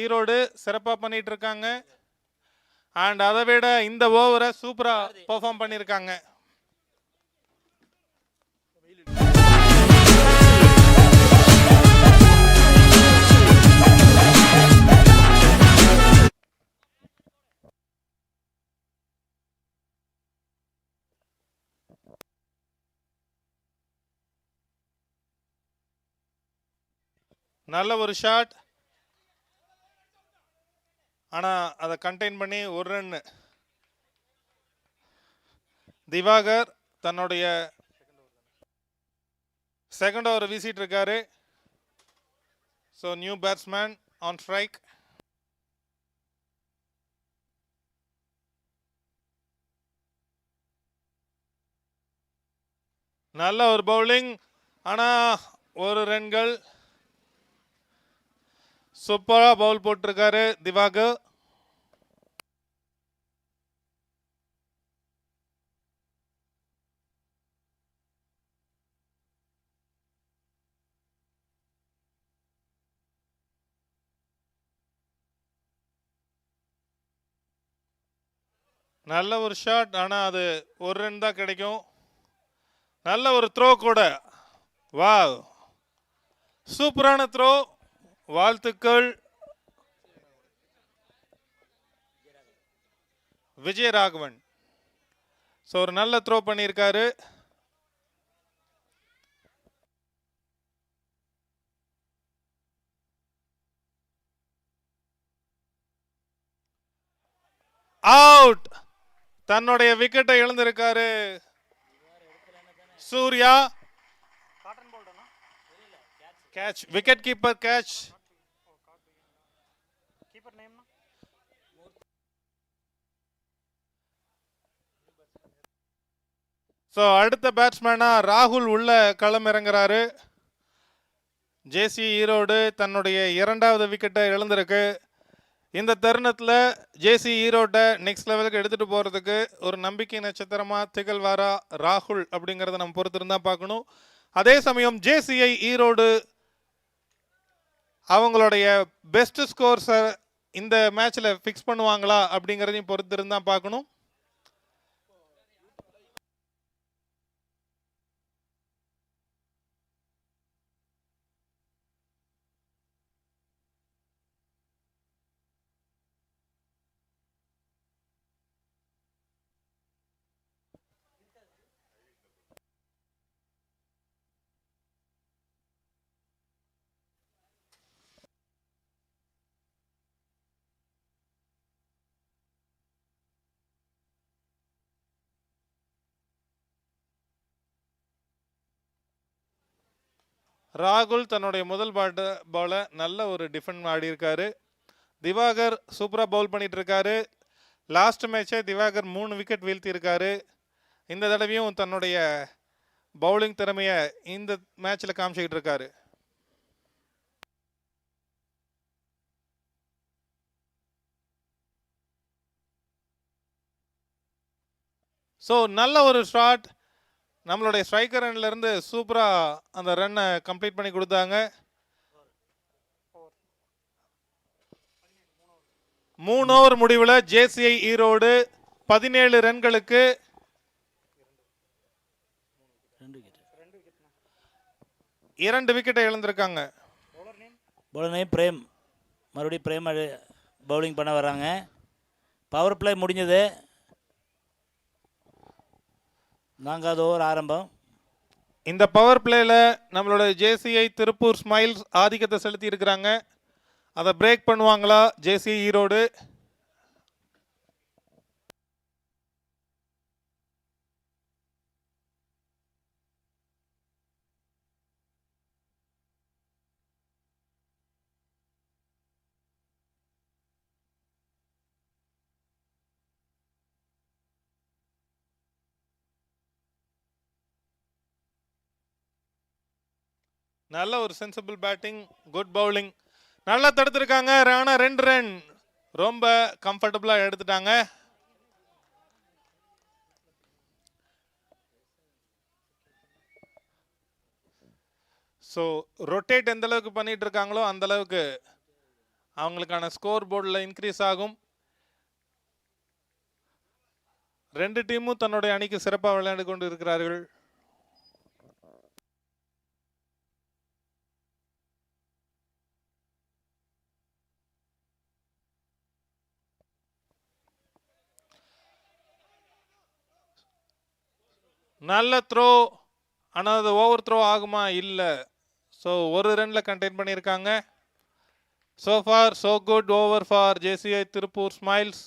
ஈரோடு சிறப்பாக பண்ணிட்டு இருக்காங்க. அண்ட் அதை விட இந்த ஓவரை சூப்பராக பெர்ஃபார்ம் பண்ணியிருக்காங்க. நல்ல ஒரு ஷாட், ஆனால் அதை கண்டெயின் பண்ணி ஒரு ரன். திவாகர் தன்னுடைய செகண்ட் ஓவர் வீசிட்டு இருக்காரு. So new batsman on strike. நல்ல ஒரு பவுலிங், ஆனால் ஒரு ரன்கள். சூப்பராக பவுல் போட்டிருக்காரு திவாகர். நல்ல ஒரு ஷாட், ஆனால் அது ஒரு ரன் தான் கிடைக்கும். நல்ல ஒரு த்ரோ கூட. வாவ், சூப்பரான த்ரோ, வாழ்த்துக்கள் விஜயராகவன். ஸோ ஒரு நல்ல த்ரோ பண்ணியிருக்காரு. அவுட், தன்னுடைய விக்கெட்டை இழந்திருக்காரு Surya. Catch, wicket keeper catch. So அடுத்த பேட்ஸ்மேனா ராகுல் உள்ள களம் இறங்குறாரு. ஜேசி ஈரோடு தன்னுடைய இரண்டாவது விக்கெட்டை இழந்திருக்கு. இந்த தருணத்தில் ஜேசி ஈரோட்டை நெக்ஸ்ட் லெவலுக்கு எடுத்துகிட்டு போகிறதுக்கு ஒரு நம்பிக்கை நட்சத்திரமாக திகழ்வாரா ராகுல் அப்படிங்கிறத நம்ம பொறுத்திருந்தா பார்க்கணும். அதே சமயம் ஜேசிஐ ஈரோடு அவங்களுடைய பெஸ்ட் ஸ்கோர்ஸை இந்த மேட்ச்சில் ஃபிக்ஸ் பண்ணுவாங்களா அப்படிங்கிறதையும் பொறுத்திருந்தா பார்க்கணும். ராகுல் தன்னுடைய முதல் பால நல்ல ஒரு டிஃபெண்ட் ஆடி இருக்காரு. திவாகர் சூப்பராக பவுல் பண்ணிட்டு இருக்காரு. லாஸ்ட் மேட்சே திவாகர் 3 விக்கெட் வீழ்த்தி இருக்காரு. இந்த தடவையும் தன்னுடைய பவுலிங் திறமையை இந்த மேட்சில் காமிச்சிக்கிட்டு இருக்காரு. ஸோ நல்ல ஒரு ஷாட், நம்மளுடைய ஸ்ட்ரைக்கர் ரன்லேருந்து சூப்பராக அந்த ரன்னை கம்ப்ளீட் பண்ணி கொடுத்தாங்க. 3 ஓவர் முடிவில் ஜேசிஐ ஈரோடு 17 ரன்களுக்கு 2 விக்கெட்டை இழந்திருக்காங்க. பவுலர் நேம் பிரேம், மறுபடியும் பிரேம் பவுலிங் பண்ண வர்றாங்க. பவர் பிளே முடிஞ்சது, 4வது ஓவர் ஆரம்பம். இந்த பவர் பிளேல நம்மளோட ஜேசிஐ திருப்பூர் ஸ்மைல்ஸ் ஆதிக்கத்தை செலுத்தி இருக்கிறாங்க. அதை பிரேக் பண்ணுவாங்களா ஜேசிஐ ஈரோடு? நல்ல ஒரு சென்சிபிள் பேட்டிங், குட் பவுலிங், நல்லா தடுத்திருக்காங்க. ஆனால் 2 ரன் ரொம்ப கம்ஃபர்டபுளாக எடுத்துட்டாங்க. ஸோ ரொட்டேட் எந்த அளவுக்கு பண்ணிட்டு இருக்காங்களோ அந்த அளவுக்கு அவங்களுக்கான ஸ்கோர் போர்டில் இன்க்ரீஸ் ஆகும். ரெண்டு டீமும் தன்னுடைய அணிக்கு சிறப்பாக விளையாண்டு கொண்டு இருக்கிறார்கள். நல்ல த்ரோ, ஆனால் அது ஓவர் த்ரோ ஆகுமா? இல்லை. ஸோ ஒரு ரனில் கண்டெயின் பண்ணியிருக்காங்க. So far so good over for JCI Tirupur Smiles.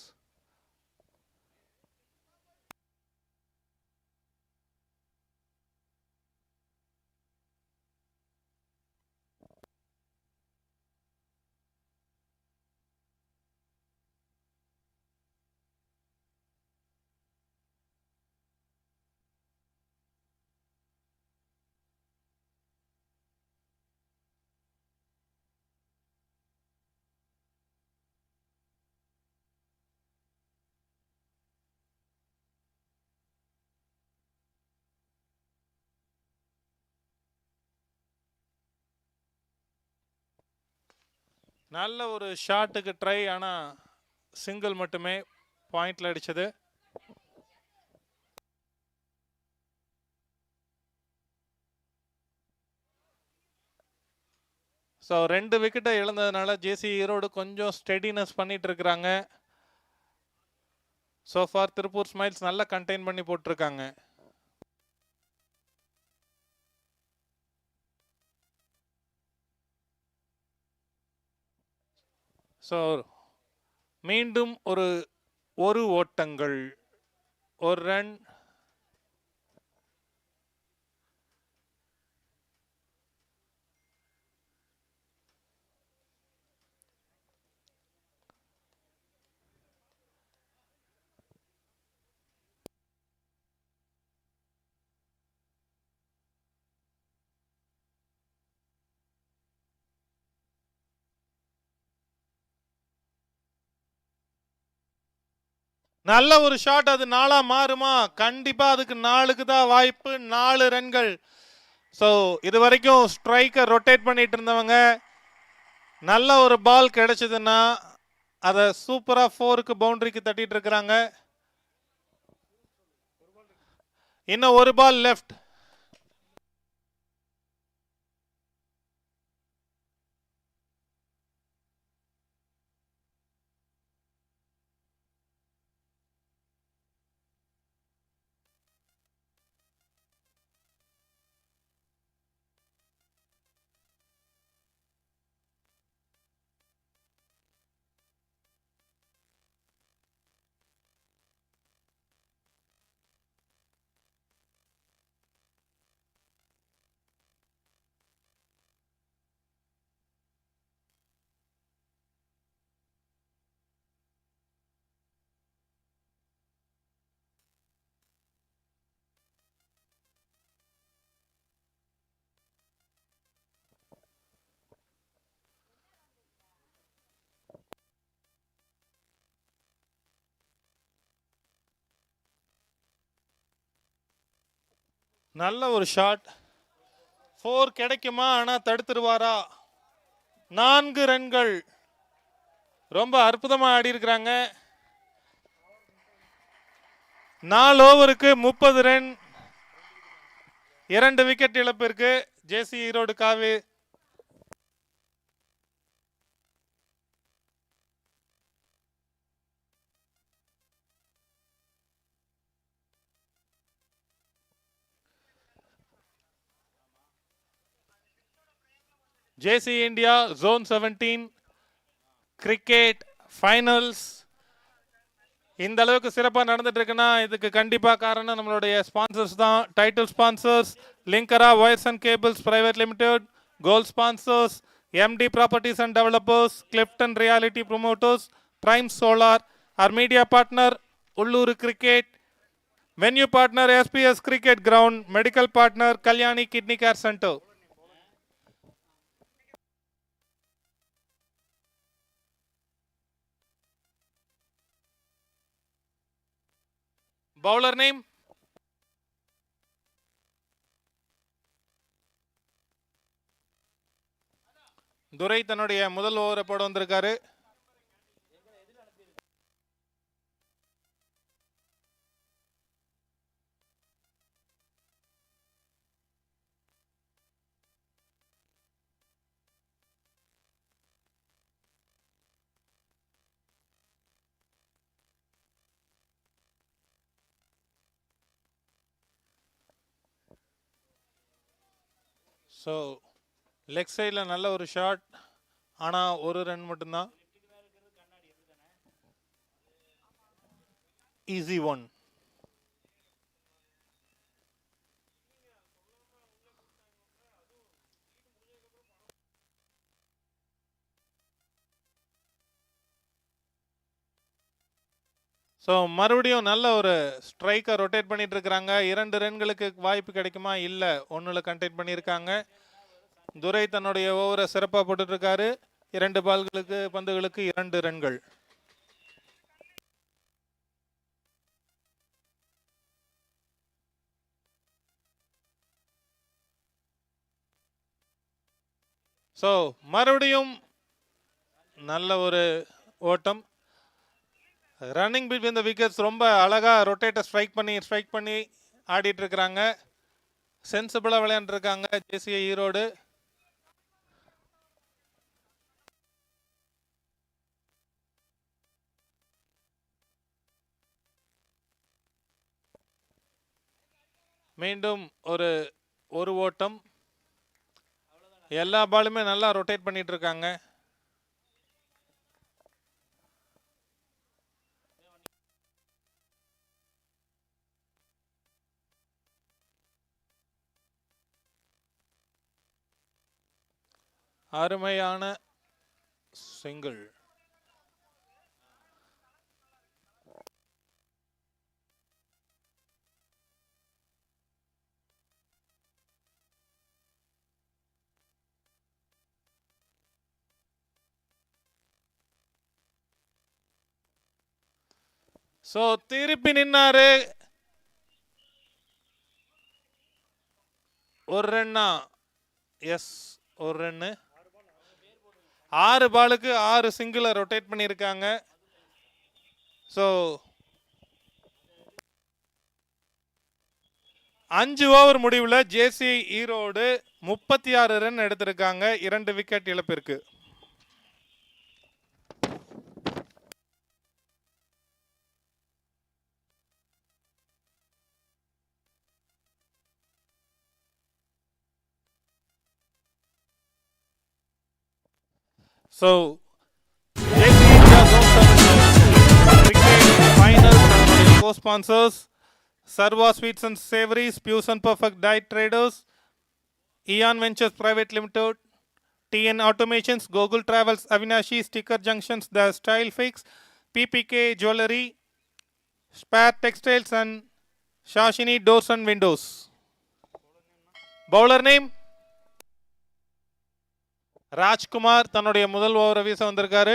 நல்ல ஒரு ஷாட்டுக்கு ட்ரை, ஆனால் சிங்கிள் மட்டுமே பாயிண்டில் அடித்தது. ஸோ 2 விக்கெட்டை இழந்ததுனால ஜேசி ஈரோடு கொஞ்சம் ஸ்டெடினஸ் பண்ணிட்டு இருக்கிறாங்க. ஸோ ஃபார் திருப்பூர் ஸ்மைல்ஸ் நல்லா கண்டெயின் பண்ணி போட்டிருக்காங்க. ஸோ மீண்டும் ஒரு ஓட்டங்கள், ஒரு ரன். நல்ல ஒரு ஷாட், அது 4 மாறுமா? கண்டிப்பா அதுக்கு 4க்கு தான் வாய்ப்பு. 4 ரன்கள். ஸோ இது வரைக்கும் ஸ்ட்ரைக்கை ரொட்டேட் பண்ணிட்டு இருந்தவங்க நல்ல ஒரு பால் கிடைச்சதுன்னா அதை சூப்பரா 4க்கு பவுண்டரிக்கு தட்டிட்டு இருக்கிறாங்க. இன்னும் ஒரு பால் லெஃப்ட். நல்ல ஒரு ஷாட். 4 கிடைக்குமா? ஆனா தடுத்துருவாரா? 4 ரன்கள். ரொம்ப அற்புதமா ஆடி இருக்கிறாங்க. 4 ஓவருக்கு 30 ரன், 2 விக்கெட் இழப்பிற்கு ஜேசி ஈரோடு காவி. ஜேசி இந்தியா ஜோன் 17 கிரிக்கெட் ஃபைனல்ஸ் இந்த அளவுக்கு சிறப்பாக நடந்துட்டு இருக்குன்னா இதுக்கு கண்டிப்பாக காரணம் நம்மளுடைய ஸ்பான்சர்ஸ் தான். Title sponsors Lingra wires and cables private limited, gold sponsors MD properties and developers, Clifton reality promoters, prime solar. Our media partner Ullur cricket, venue partner SPS cricket ground, medical partner Kalyani kidney care centre. Bowler name? Durai தன்னுடைய முதல் ஓவரை போட வந்திருக்காரு. So leg சைடில் நல்ல ஒரு shot, ஆனால் ஒரு ரன் மட்டும்தான். Easy one. ஸோ மறுபடியும் நல்ல ஒரு ஸ்ட்ரைக்கை ரொட்டேட் பண்ணிட்டு இருக்கிறாங்க. 2 ரன்களுக்கு வாய்ப்பு கிடைக்குமா? இல்லை, 1ல் கண்டெக்ட் பண்ணியிருக்காங்க. துரை தன்னுடைய ஓவரை சிறப்பாக போட்டுட்டு இருக்காரு. 2 பால்களுக்கு பந்துகளுக்கு 2 ரன்கள். ஸோ மறுபடியும் நல்ல ஒரு ஓட்டம். ரன்னிங் பிட்வீன் த விக்கெட்ஸ் ரொம்ப அழகாக ரொட்டேட்டை ஸ்ட்ரைக் பண்ணி ஆடிட்டு இருக்கிறாங்க. சென்சிபிளாக விளையாண்டுருக்காங்க ஜேசிஐ ஈரோடு. மீண்டும் ஒரு ஓட்டம். எல்லா பாலுமே நல்லா ரொட்டேட் பண்ணிட்டு இருக்காங்க. அருமையான சிங்கிள். ஸோ திருப்பி நின்னாரு. ஒரு ரன்னா? எஸ், ஒரு ரன்னு. 6 பாலுக்கு 6 சிங்கிளை ரொட்டேட் பண்ணியிருக்காங்க. ஸோ 5 ஓவர் முடிவில் ஜேசிஐ ஈரோடு 36 ரன் எடுத்திருக்காங்க 2 விக்கெட் இழப்பிற்கு. So, JC India Zone 7 cricket final co-sponsors Sarva Sweets and Savories, Pure and Perfect Diet Traders, Eon Ventures Private Limited, TN Automations, Google Travels, Avinashi, Sticker Junctions, The Style Fix, PPK Jewelry, Spare Textiles and Shashini Doors and Windows. Bowler name? Rajkumar தன்னுடைய முதல் ஓவரை வீச வந்திருக்காரு.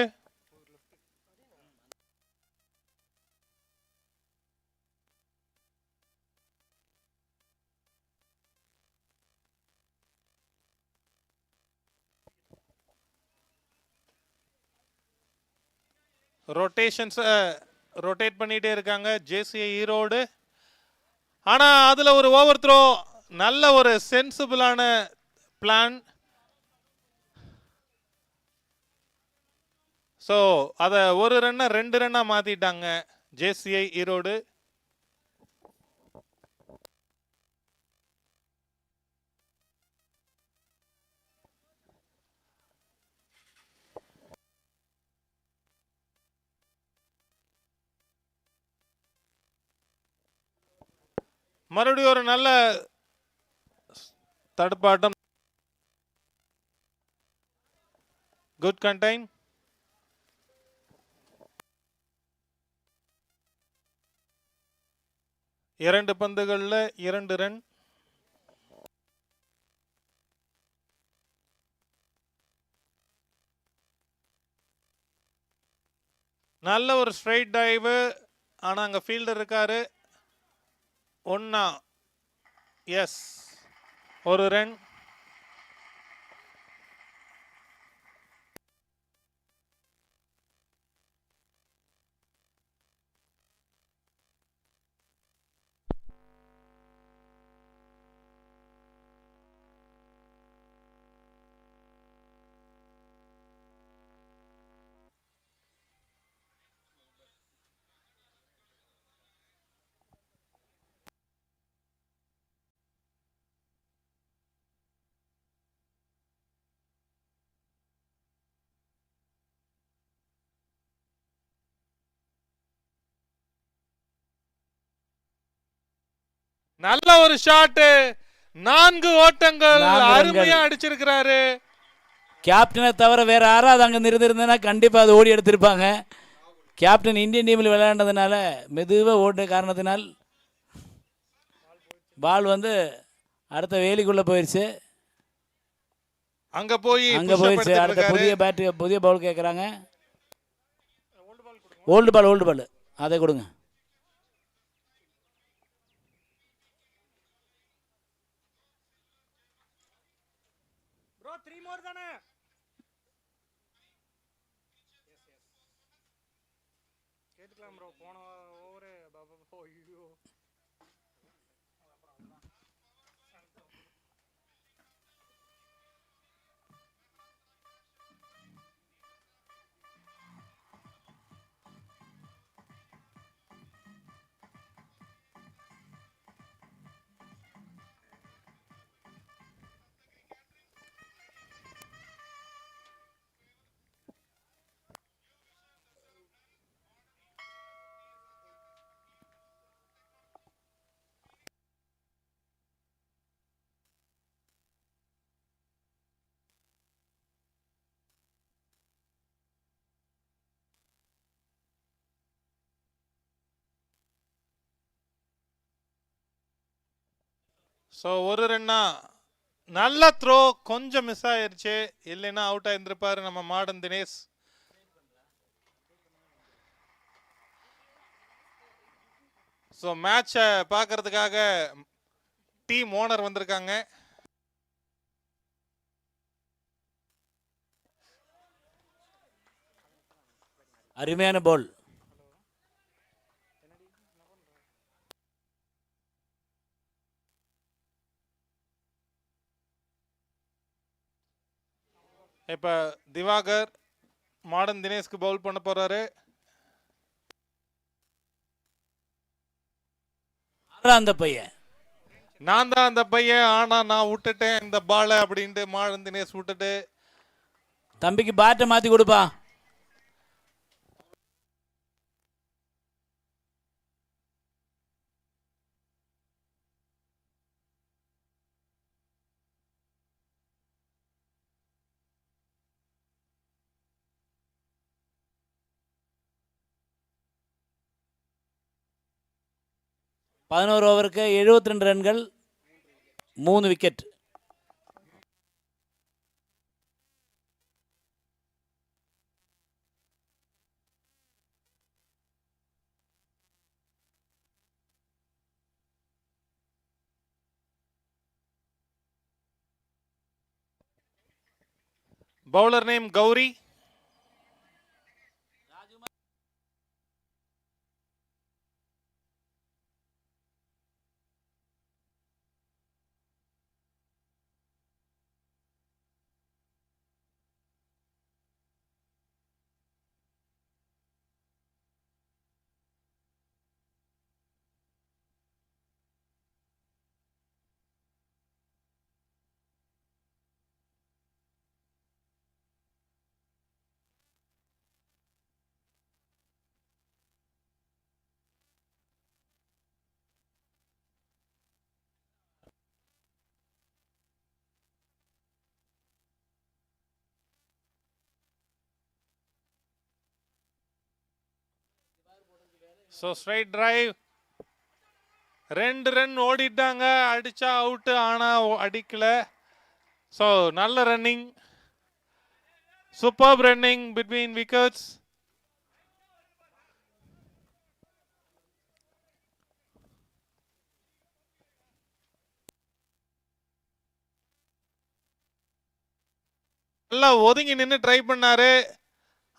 Rotate பண்ணிட்டே இருக்காங்க JCI Erode. ஆனா அதுல ஒரு ஓவர் த்ரோ, நல்ல ஒரு சென்சிபிளான பிளான். ஸோ அதை ஒரு ரன்னை 2 ரன்னா மாத்திட்டாங்க ஜேசிஐ ஈரோடு. மறுபடியும் ஒரு நல்ல தடுப்பாட்டம். Good contain. இரண்டு பந்துகள்ல 2 ரன். நல்ல ஒரு ஸ்ட்ரைட் டைவ். ஆனா அங்க ஃபீல்டர் இருக்காரு. ஒன்னா? எஸ், ஒரு ரன். நல்ல ஒரு ஷாட், 4 ஓட்டங்கள் 4 ரன்கள். அருமையா அடிச்சிருக்கிறாரு. கேப்டனை தவிர வேற யாராவது அங்கே இருந்திருந்தேன்னா கண்டிப்பாக அது ஓடி எடுத்திருப்பாங்க. கேப்டன் இந்தியன் டீமில் விளையாண்டதுனால மெதுவாக ஓட்ட காரணத்தினால் பால் வந்து அடுத்த வேலிக்குள்ளே போயிடுச்சு. அங்க போயிடுச்சு. அடுத்த புதிய பவுல் கேட்குறாங்க. ஓல்டு பால் அதை கொடுங்க. ஸோ ஒரு ரன்னா. நல்ல த்ரோ, கொஞ்சம் மிஸ் ஆயிருச்சு, இல்லைன்னா அவுட் ஆயிருந்திருப்பாரு நம்ம மாடன் தினேஷ். ஸோ மேட்சை பார்க்கறதுக்காக டீம் ஓனர் வந்திருக்காங்க. அருமையான பால். இப்போ திவாகர் மாடன் தினேஷ்க்கு பவுல் பண்ண போறாரு. அந்த பையன் நான் தான் அந்த பையன், ஆனா நான் விட்டுட்டேன் இந்த பாலை அப்படின்ட்டு மாடன் தினேஷ் விட்டுட்டு தம்பிக்கு பேட்டை மாற்றி கொடுப்பா. பதினோரு ஓவருக்கு 72 ரன்கள், 3 wicket. Bowler name Gowri. So straight drive, 2 run ஓடிட்டாங்க, அடிச்சா அவுட்டு, ஆனா அடிக்கல. ஸோ நல்ல running, super running between wickets. நல்லா ஒதுங்கி நின்று ட்ரை பண்ணாரு,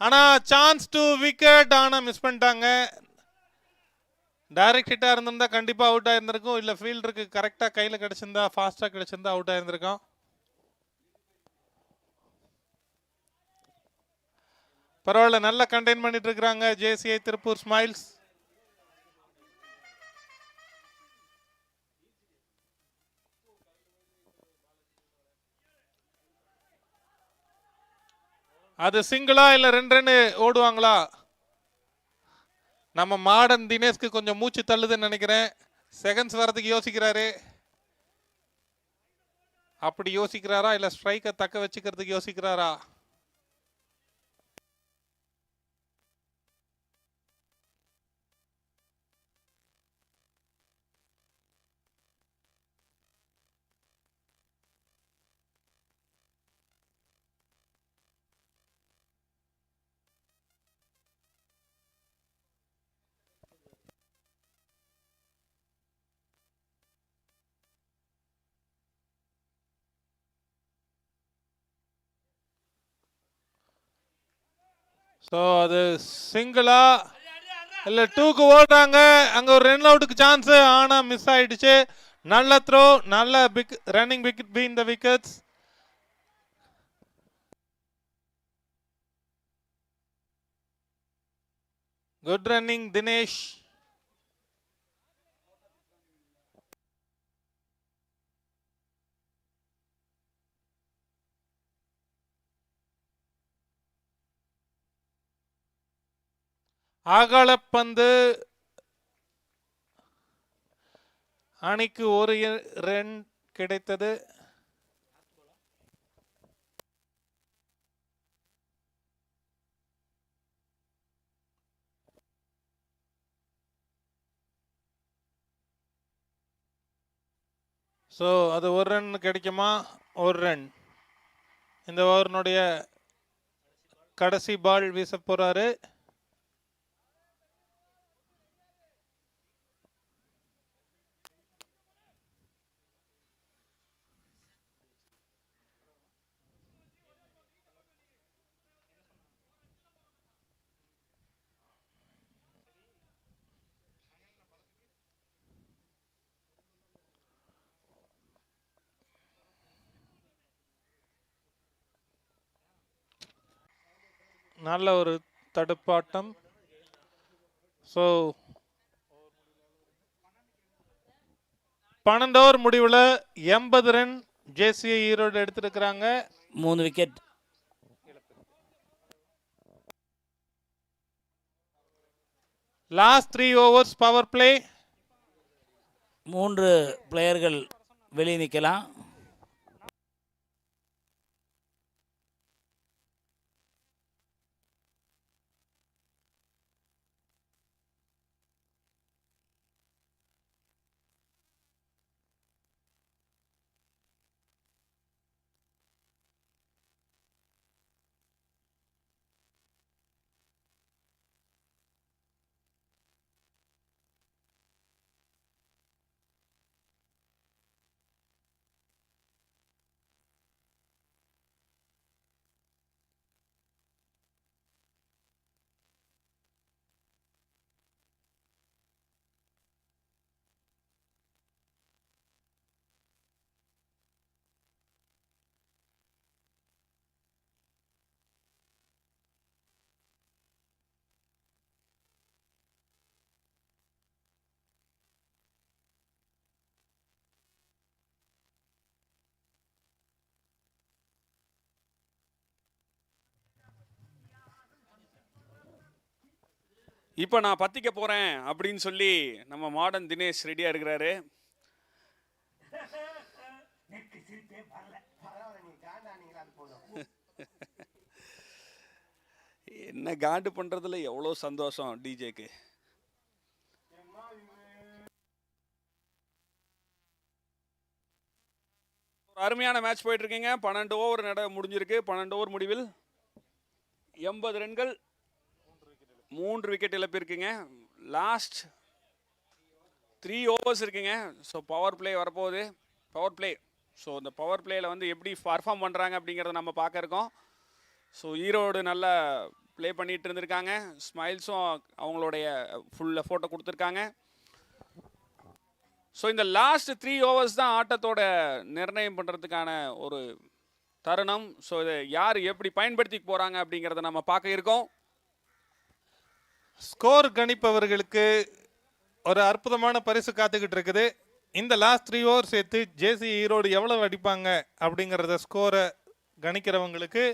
ஆனா சான்ஸ் டு விக்கெட், ஆனா மிஸ் பண்ணிட்டாங்க. டைரக்ட் ஹிட்டாக இருந்திருந்தா கண்டிப்பாக அவுட் ஆயிருந்திருக்கும், இல்லை ஃபீல்டருக்கு கரெக்டாக கையில் கிடச்சிருந்தா, ஃபாஸ்ட்டாக கிடச்சிருந்தா அவுட் ஆயிருந்திருக்கும். பரவாயில்ல, நல்லா கண்டெயின் பண்ணிட்டு இருக்கிறாங்க ஜேசிஐ திருப்பூர் ஸ்மைல்ஸ். அது சிங்கிளா இல்லை 2 ரன் ஓடுவாங்களா? நம்ம மாடன் தினேஷ்க்கு கொஞ்சம் மூச்சு தள்ளுதுன்னு நினைக்கிறேன். செகண்ட்ஸ் வரதுக்கு யோசிக்கிறாரு. அப்படி யோசிக்கிறாரா இல்ல ஸ்ட்ரைக்கை தக்க வச்சுக்கிறதுக்கு யோசிக்கிறாரா? ஸோ அது சிங்கிளா இல்லை டூக்கு ஓடுறாங்க. அங்கே ஒரு ரன் அவுட்டுக்கு சான்ஸு, ஆனால் மிஸ் ஆயிடுச்சு. நல்ல த்ரோ, நல்ல pick running wicket between the wickets. Good running Dinesh. அகலப்பந்து அணிக்கு ஒரு ரன் கிடைத்தது. ஸோ அது ஒரு ரன் கிடைக்குமா? ஒரு ரன். இந்த ஓவரினுடைய கடைசி பால் வீச போறாரு. நல்ல ஒரு தடுப்பாட்டம். ஸோ 12 ஓவர் முடிவில் 80 ரன் ஜேசி ஈரோடு எடுத்திருக்கிறாங்க. 3 wicket. Last 3 overs power play. 3 பிளேயர்கள் வெளியே நிற்கலாம். இப்போ நான் பத்திக்க போகிறேன் அப்படின்னு சொல்லி நம்ம மாடர்ன் தினேஷ் ரெடியாக இருக்கிறாரு. என்ன காண்டு பண்ணுறதுல எவ்வளோ சந்தோஷம் டிஜேக்கு. ஒரு அருமையான மேட்ச் போயிட்டு இருக்கீங்க. 12 ஓவர் முடிஞ்சிருக்கு. 12 ஓவர் முடிவில் 80 ரன்கள், 3 விக்கெட் இழப்பு இருக்குங்க. லாஸ்ட் 3 ஓவர்ஸ் இருக்குங்க. ஸோ பவர் பிளே வரப்போகுது. Power play. ஸோ இந்த பவர் பிளேயில் வந்து எப்படி பர்ஃபார்ம் பண்ணுறாங்க அப்படிங்கிறத நம்ம பார்க்க இருக்கோம். ஸோ ஈரோடு நல்லா ப்ளே பண்ணிட்டு இருந்திருக்காங்க. ஸ்மைல்ஸும் அவங்களுடைய ஃபுல் எஃபோர்ட்டை கொடுத்துருக்காங்க. ஸோ இந்த லாஸ்ட் 3 ஓவர்ஸ் தான் ஆட்டத்தோட நிர்ணயம் பண்ணுறதுக்கான ஒரு தருணம். ஸோ இதை யார் எப்படி பயன்படுத்தி போகிறாங்க அப்படிங்கிறத நம்ம பார்க்க இருக்கோம். ஸ்கோர் கணிப்பவர்களுக்கு ஒரு அற்புதமான பரிசு காத்துக்கிட்டு இருக்குது. இந்த லாஸ்ட் 3 ஓவர் சேர்த்து ஜேசி ஈரோடு எவ்வளவு அடிப்பாங்க அப்படிங்கிறத ஸ்கோரை கணிக்கிறவங்களுக்கு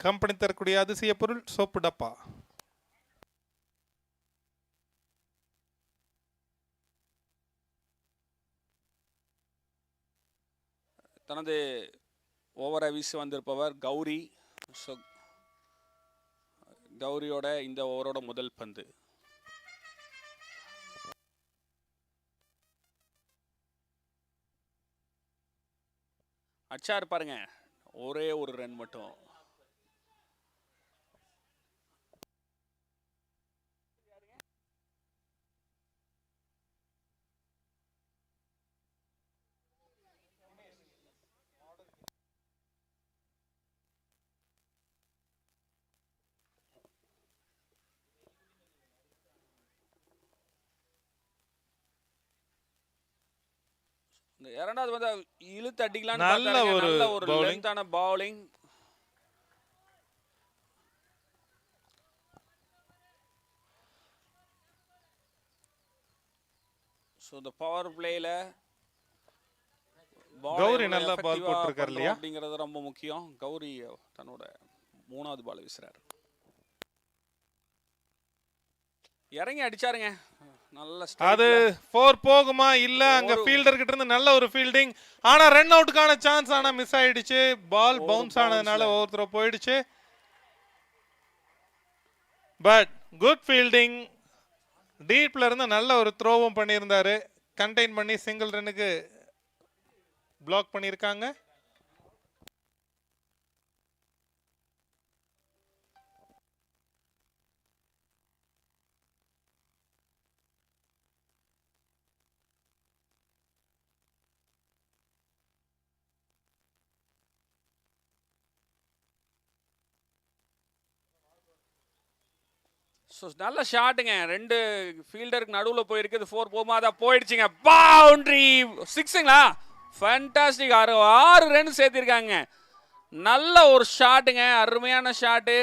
கம்பெனி தரக்கூடிய அதிசய பொருள் சோப்பு டப்பா. தனது ஓவரை வீசி வந்திருப்பவர் கௌரி. ஸோ கௌரியோட இந்த ஓவரோட முதல் பந்து. அடிச்சாரு பாருங்க, ஒரே ஒரு ரன் மட்டும். இந்த இரண்டாவது வந்து இழுத்து அடிக்கலாம்னு நல்ல பார்த்தாருங்க. ஒரு நல்ல ஒரு bowling. லென்த்தான பவுலிங். ஸோ இந்த பவர் பிளேல கௌரி நல்லா ball போட்டிருக்காரு இல்லையா? அப்படிங்கிறது ரொம்ப முக்கியம். கௌரி தன்னோட 3வது பால் வீசுறாரு. இறங்கி அடிச்சாருங்க. நல்ல அது 4 போகுமா இல்ல அங்க ஃபீல்டர் கிட்ட இருந்து நல்ல ஒரு ஃபீல்டிங். ஆனா ரன் அவுட்டுக்கான சான்ஸ் ஆனா மிஸ் ஆயிடுச்சு. பால் பவுன்ஸ் ஆனதுனால ஓவர் த்ரோ போயிடுச்சு. But good fielding. டீப்ல இருந்து நல்ல ஒரு த்ரோவும் பண்ணியிருந்தாரு. கண்டெயின் பண்ணி சிங்கிள் ரன்னுக்கு பிளாக் பண்ணியிருக்காங்க. ஸோ நல்ல ஷாட்டுங்க. 2 ஃபீல்டருக்கு நடுவில் போயிருக்குது. 4 போகுமா? அதான் போயிடுச்சுங்க. பவுண்டரி. 6ங்களா? ஃபேண்டாஸ்டிக். 6 ரன் சேர்த்திருக்காங்க. நல்ல ஒரு ஷாட்டுங்க, அருமையான ஷாட்டு.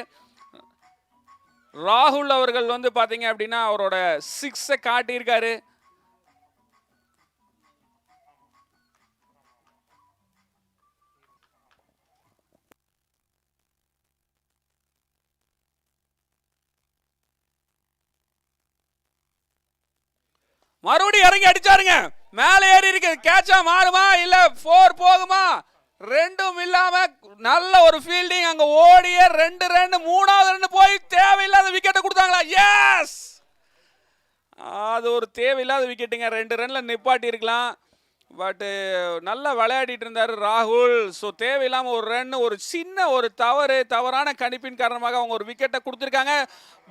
ராகுல் அவர்கள் வந்து பார்த்தீங்க அப்படின்னா அவரோட 6 காட்டியிருக்காரு. மறுபடியும் இறங்கி அடிச்சாருங்க. மேலே ஏறி இருக்கு. கேட்சா மாறுமா இல்ல 4 போகுமா? ரெண்டும் இல்லாம நல்ல ஒரு ஃபீல்டிங். அங்க ஓடிய 2 ரன், 3வது ரன் போய் தேவையில்லாத விக்கெட்டை கொடுத்தாங்களா? எஸ், அது ஒரு தேவையில்லாத விக்கெட்டுங்க. 2 ரன்ல நிப்பாட்டி இருக்கலாம். பட்டு நல்லா விளையாடிட்டு இருந்தார் ராகுல். ஸோ தேவையில்லாமல் ஒரு ரன், ஒரு சின்ன ஒரு தவறான கணிப்பின் காரணமாக அவங்க ஒரு விக்கெட்டை கொடுத்துருக்காங்க.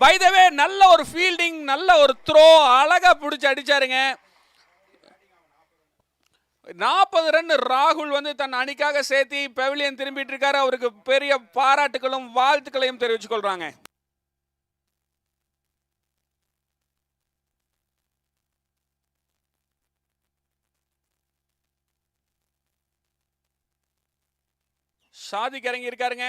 பை த வே நல்ல ஒரு ஃபீல்டிங், நல்ல ஒரு த்ரோ, அழகா பிடிச்சி அடிச்சாருங்க. 40 ரன் ராகுல் வந்து தன் அணிக்காக சேர்த்து பெவிலியன் திரும்பிட்டு இருக்காரு. அவருக்கு பெரிய பாராட்டுகளும் வாழ்த்துக்களையும் தெரிவித்துக் கொள்றாங்க. சாதிக் இறங்கி இருக்காருங்க.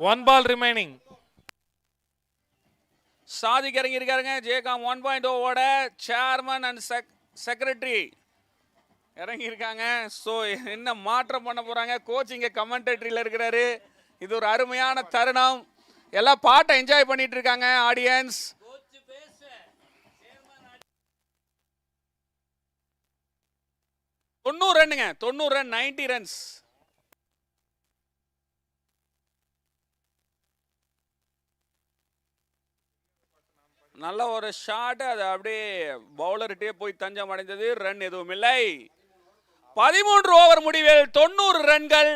1 ball remaining. சாதிக் இறங்கி இருக்காருங்க. ஜேகாம் 1.0 ஓட சேர்மன் அண்ட் செக்ரட்டரி இறங்கி இருக்காங்க. ஸோ என்ன மாற்றம் பண்ண போறாங்க? கோச் இங்க கமெண்டேட்டரியில் இருக்கிறாரு. இது ஒரு அருமையான தருணம். எல்லாம் பாட்டை என்ஜாய் பண்ணிட்டு இருக்காங்க ஆடியன்ஸ். 90 ரன்னுங்க. 90 run, 90 runs. நல்ல ஒரு ஷாட். அது அப்படியே பவுலர்கிட்டே போய் தஞ்சம் அடைந்தது. ரன் எதுவும் இல்லை. 13 ஓவர் முடிவில் 90 ரன்கள்,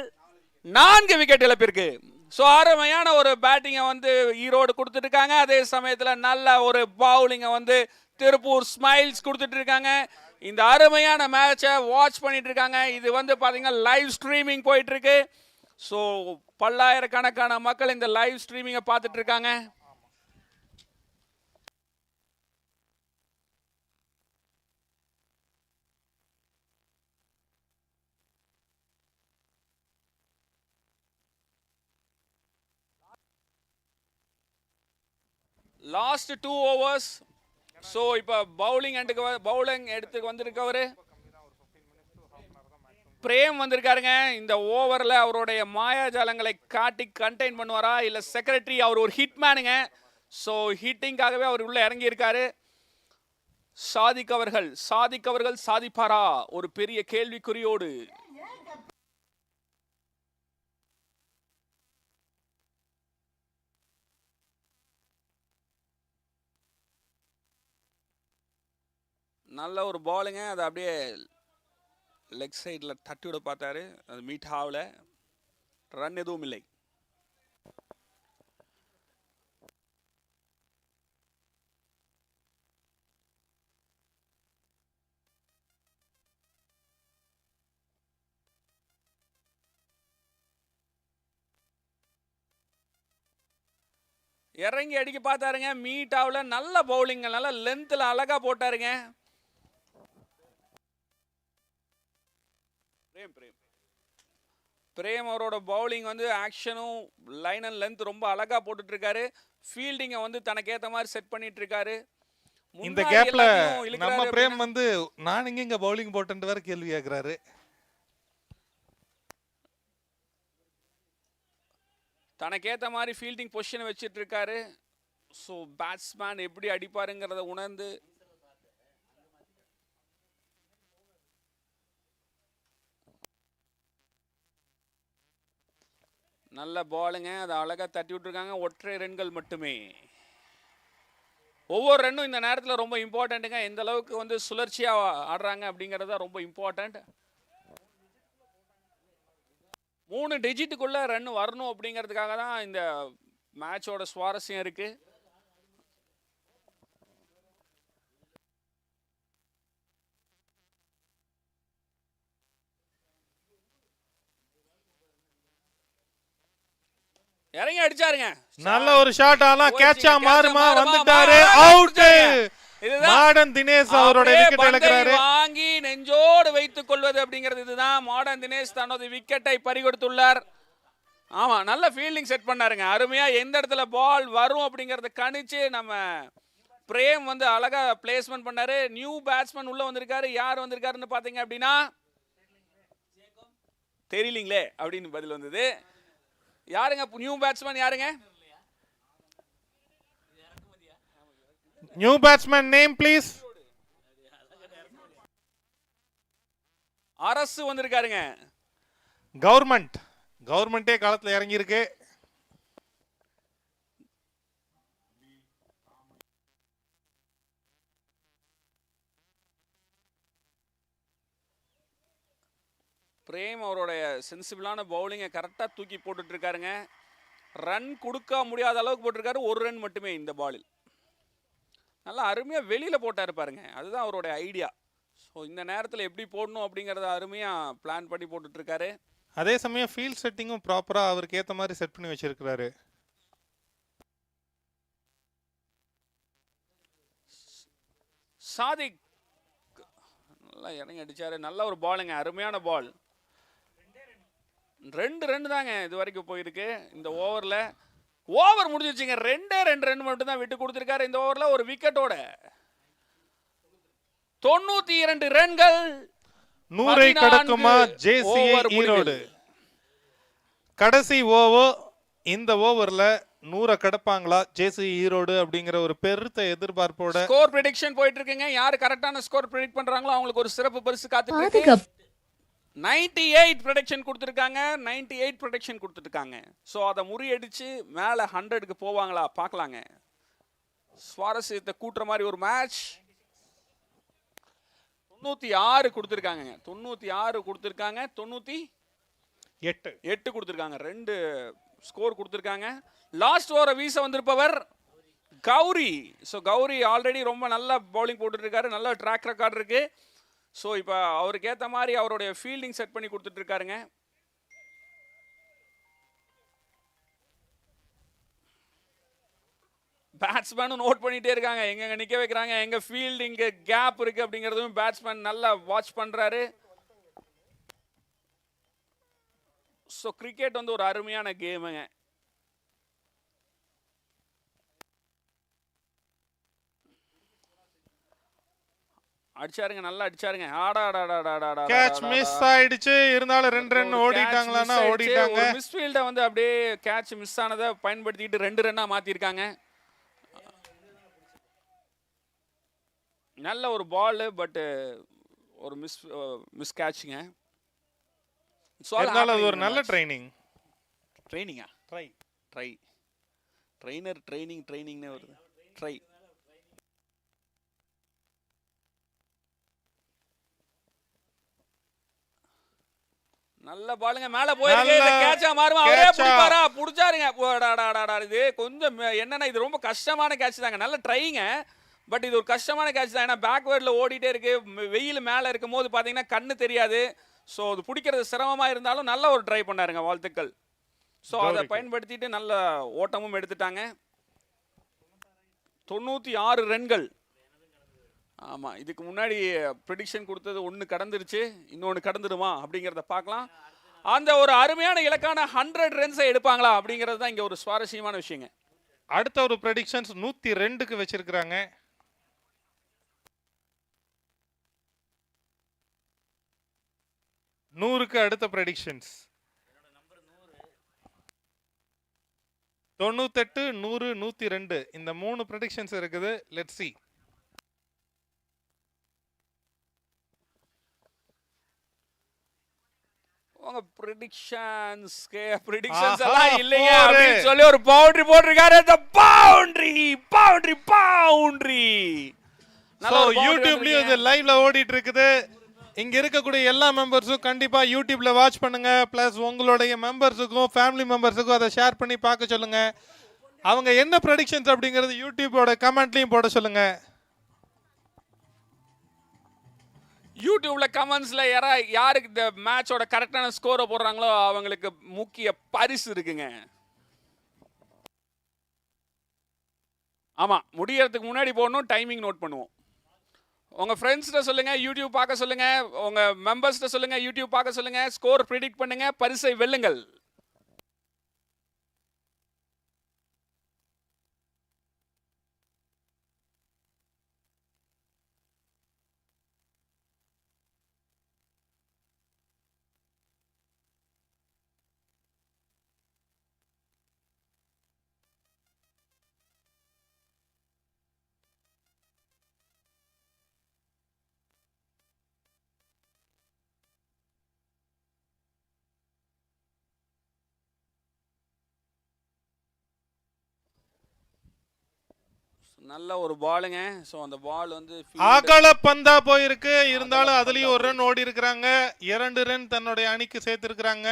4 விக்கெட் இழப்பிற்கு. ஸோ அருமையான ஒரு பேட்டிங்கை வந்து ஈரோடு கொடுத்துட்டு இருக்காங்க. அதே சமயத்தில் நல்ல ஒரு பவுலிங்கை வந்து திருப்பூர் ஸ்மைல்ஸ் கொடுத்துட்டு இருக்காங்க. இந்த அருமையான மேட்சை வாட்ச் பண்ணிட்டு இருக்காங்க. இது வந்து பார்த்தீங்கன்னா லைவ் ஸ்ட்ரீமிங் போயிட்டு இருக்கு. ஸோ பல்லாயிரக்கணக்கான மக்கள் இந்த லைவ் ஸ்ட்ரீமிங்கை பார்த்துட்டு இருக்காங்க. Last 2 overs. ஸோ இப்போ பவுலிங் எடுத்துக்கு வந்திருக்கவர் பிரேம் வந்திருக்காருங்க. இந்த ஓவரில் அவருடைய மாயாஜாலங்களை காட்டி கண்டெயின் பண்ணுவாரா இல்லை செக்ரட்டரி? அவர் ஒரு ஹிட்மேனுங்க. ஸோ ஹிட்டிங்காகவே அவர் உள்ளே இறங்கி இருக்காரு. சாதிக் அவர்கள் சாதிப்பாரா? ஒரு பெரிய கேள்விக்குறியோடு. நல்ல ஒரு பாலுங்க, அது அப்படியே லெக் சைடில் தட்டி விட பார்த்தாரு, அது மீட் ஆகல, ரன் எதுவும் இல்லை. இறங்கி அடிக்க பார்த்தாருங்க, மீட் ஆகல. நல்ல பவுலிங்க, நல்ல லென்த்தில் அழகா போட்டாருங்க. பிரேம் அவரோட பவுலிங் வந்து ஆக்ஷனும் லைன் அண்ட் லென்த் ரொம்ப அழகா போட்டுட்டு இருக்காரு. ஃபீல்டிங்கை வந்து தனக்கு ஏற்ற மாதிரி செட் பண்ணிட்டு இருக்காரு. இந்த கேப்ல நம்ம பிரேம் வந்து நான் இங்க பவுலிங் போட்டேன்னு வேற கேள்வி கேட்கிறாரு. தனக்கு ஏற்ற மாதிரி ஃபீல்டிங் பொசிஷனை வச்சிட்டு இருக்காரு. ஸோ பேட்ஸ்மேன் எப்படி அடிப்பாருங்கிறத உணர்ந்து நல்ல பாலுங்க, அதை அழகா தட்டி விட்டுருக்காங்க. ஒற்றை ரன்கள் மட்டுமே. ஒவ்வொரு ரன்னும் இந்த நேரத்தில் ரொம்ப இம்பார்ட்டண்ட்டுங்க. எந்த அளவுக்கு வந்து சுழற்சியாக ஆடுறாங்க அப்படிங்கிறது ரொம்ப இம்பார்ட்டண்ட். 3 டிஜிட்டுக்குள்ள ரன் வரணும் அப்படிங்கிறதுக்காக தான் இந்த மேட்சோட சுவாரஸ்யம் இருக்கு. இறங்கி அடிச்சாருங்க, நல்ல ஒரு ஷாட். ஆனா கேட்சா மாறுமா, வந்துட்டாரு, அவுட். மாடன் தினேஷ் அவரோட விக்கெட் இழக்கிறாரு. வாங்கி நெஞ்சோடு வைத்துக் கொள்வது அப்படிங்கிறது இதுதான். மாடன் தினேஷ் தனது விக்கெட்டை பறிகொடுத்துள்ளார். ஆமா, நல்ல ஃபீல்டிங் செட் பண்ணாருங்க, அருமையா. எந்த இடத்துல பால் வரும் அப்படிங்கறத கணிச்சு நம்ம பிரேம் வந்து அழகா பிளேஸ்மெண்ட் பண்ணாரு. நியூ பேட்ஸ்மேன் உள்ள வந்திருக்காரு. யார் வந்திருக்காருன்னு பாத்தீங்க அப்படின்னா தெரியலீங்களே அப்படின்னு பதில் வந்தது. யாருங்க நியூ பேட்ஸ்மேன்? யாருங்க நியூ பேட்ஸ்மேன் நேம் ப்ளீஸ்? அரசு வந்திருக்காருங்க. கவர்மெண்டே காலத்துல இறங்கி இருக்கு. பிரேம் அவருடைய சென்சிபிளான பவுலிங்கை கரெக்டாக தூக்கி போட்டுட்டு இருக்காருங்க. ரன் கொடுக்க முடியாத அளவுக்கு போட்டிருக்காரு. 1 ரன் மட்டுமே இந்த பாலில். நல்லா அருமையாக வெளியில் போட்டார் பாருங்க, அதுதான் அவருடைய ஐடியா. ஸோ இந்த நேரத்தில் எப்படி போடணும் அப்படிங்கிறத அருமையாக பிளான் பண்ணி போட்டுட்ருக்காரு. அதே சமயம் ஃபீல்ட் செட்டிங்கும் ப்ராப்பராக அவருக்கு ஏற்ற மாதிரி செட் பண்ணி வச்சிருக்கிறாரு. சாதிக் நல்லா இறங்கி அடிச்சாரு. நல்ல ஒரு பாலுங்க, அருமையான பால். 2 ரன் தாங்க இது வரைக்கும் போயிருக்கு இந்த ஓவரில். ஓவர் முடிஞ்சிருச்சுங்க. 2 ரன் மட்டும் தான் விட்டு கொடுத்துருக்காரு இந்த ஓவரில். ஒரு விக்கெட்டோட 92 ரன்கள். 100 கடக்குமா ஜேசி ஈரோடு? கடைசி ஓவர். இந்த ஓவரில் 100 கடப்பாங்களா ஜேசி ஈரோடு அப்படிங்கிற ஒரு பெருத்த எதிர்பார்ப்போட ஸ்கோர் ப்ரெடிக்ஷன் போயிட்டு இருக்குங்க. யார் கரெக்டான ஸ்கோர் ப்ரெடிக்ட் பண்றாங்களோ அவங்களுக்கு ஒரு சிறப்பு பரிசு காத்துட்டு இருக்கு. 98 ப்ரெடிக்ஷன் கொடுத்துருக்காங்க. 98 ப்ரெடிக்ஷன் கொடுத்துருக்காங்க. ஸோ அதை முறியடிச்சு மேலே 100க்கு போவாங்களா பார்க்கலாங்க. சுவாரஸ்யத்தை கூட்டுற மாதிரி ஒரு மேட்ச். 96 கொடுத்துருக்காங்க. 96 கொடுத்துருக்காங்க. 98 கொடுத்துருக்காங்க. 2 ஸ்கோர் கொடுத்துருக்காங்க. லாஸ்ட் ஓவரை வீச வந்திருப்பவர் கௌரி. ஸோ கௌரி ஆல்ரெடி ரொம்ப நல்ல பவுலிங் போட்டுட்டு இருக்காரு. நல்ல ட்ராக் ரெக்கார்ட் இருக்கு. ஸோ இப்போ அவருக்கு ஏற்ற மாதிரி அவருடைய ஃபீல்டிங் செட் பண்ணி கொடுத்துட்டு இருக்காருங்க. பேட்ஸ்மேனும் நோட் பண்ணிட்டே இருக்காங்க, எங்க நிக்க வைக்கிறாங்க, எங்க ஃபீல்டிங் கேப் இருக்கு அப்படிங்கிறதும் பேட்ஸ்மேன் நல்லா வாட்ச் பண்றாரு. ஸோ கிரிக்கெட் வந்து ஒரு அருமையான கேமுங்க. அடிச்சாருங்க, நல்லா அடிச்சாருங்க. கேட்ச் மிஸ் ஆயிடுச்சு. இருந்தாலும் 2 ரன் ஓடிட்டாங்களானா ஓடிட்டாங்க. ஒரு மிஸ் ஃபீல்ட வந்து அப்படியே கேட்ச் மிஸ் ஆனதை பயன்படுத்திட்டு 2 ரன்னா மாத்திருக்காங்க. நல்ல ஒரு பால், பட் ஒரு மிஸ் கேட்சுங்க. இருந்தாலும் அது ஒரு நல்ல ட்ரைனிங். ட்ரைனிங்கா? ட்ரைனர் ட்ரைனிங்னே வருது. ட்ரை. நல்ல பாலுங்க, மேல போயிருக்கு. இந்த கேட்சா மாறுமா? அவரே பிடிப்பாரா? புடிச்சாருங்க. இது கொஞ்சம் என்னன்னா, இது ரொம்ப கஷ்டமான கேட்ச் தாங்க. நல்ல ட்ரைங்க, பட் இது ஒரு கஷ்டமான கேட்ச் தான். ஏன்னா பேக்வேர்டில் ஓடிட்டே இருக்கு. வெயில் மேலே இருக்கும் போது பார்த்தீங்கன்னா கண்ணு தெரியாது. ஸோ அது பிடிக்கிறது சிரமமாக இருந்தாலும் நல்ல ஒரு ட்ரை பண்ணாருங்க. வாழ்த்துக்கள். ஸோ அதை பயன்படுத்திட்டு நல்ல ஓட்டமும் எடுத்துட்டாங்க. 96 ரன்கள். ஆமாம், இதுக்கு முன்னாடி ப்ரெடிக்ஷன் கொடுத்தது ஒன்று கடந்துருச்சு, இன்னொன்று கடந்துடுமா அப்படிங்கிறத பார்க்கலாம். அந்த ஒரு அருமையான இலக்கான 100 ரன்ஸை எடுப்பாங்களா அப்படிங்கிறது தான் இங்கே ஒரு சுவாரஸ்யமான விஷயங்க. அடுத்த ஒரு ப்ரெடிக்ஷன்ஸ் 102க்கு வச்சிருக்கிறாங்க. 100க்கு அடுத்த ப்ரெடிக்ஷன்ஸ் 98, 100, 102 இந்த 3 ப்ரெடிக்ஷன்ஸ் இருக்குது. Let's see. உங்க ப்ரெடிக்ஷன்ஸ் எல்லாம் இல்லைங்க அப்படின்னு சொல்லி ஒரு பவுண்டரி போட்டிருக்காரு. the boundary. சோ யூடியூப்லயும் இது லைவ்ல ஓடிட்டு இருக்குது. இங்க இருக்கக்கூடிய எல்லா மெம்பர்ஸும் கண்டிப்பா யூடியூப்ல வாட்ச் பண்ணுங்க. பிளஸ் உங்களுடைய மெம்பர்ஸுக்கும் ஃபேமிலி மெம்பர்ஸுக்கும் அதை ஷேர் பண்ணி பார்க்க சொல்லுங்க. அவங்க என்ன ப்ரெடிக்ஷன்ஸ் அப்படிங்கிறது யூடியூபோட கமெண்ட்லயும் போட சொல்லுங்க. யூடியூப்ல கமெண்ட்ஸ்ல யாருக்கு இந்த மேட்சோட கரெக்டான ஸ்கோரை போடுறாங்களோ அவங்களுக்கு முக்கிய பரிசு இருக்குங்க. ஆமா, முடியறதுக்கு முன்னாடி போடணும். டைமிங் நோட் பண்ணுவோம். உங்க ஃப்ரெண்ட்ஸ்கிட்ட சொல்லுங்க, யூடியூப் பார்க்க சொல்லுங்க. உங்க மெம்பர்ஸ்கிட்ட சொல்லுங்க, யூடியூப் பார்க்க சொல்லுங்க. ஸ்கோர் ப்ரெடிக்ட் பண்ணுங்க, பரிசை வெல்லுங்கள். நல்ல ஒரு பாலுங்க. ஸோ அந்த பால் வந்து அகல பந்தா போயிருக்கு. இருந்தாலும் அதுலயும் ஒரு ரன் ஓடி இருக்கிறாங்க. 2 ரன் தன்னுடைய அணிக்கு சேர்த்திருக்கிறாங்க.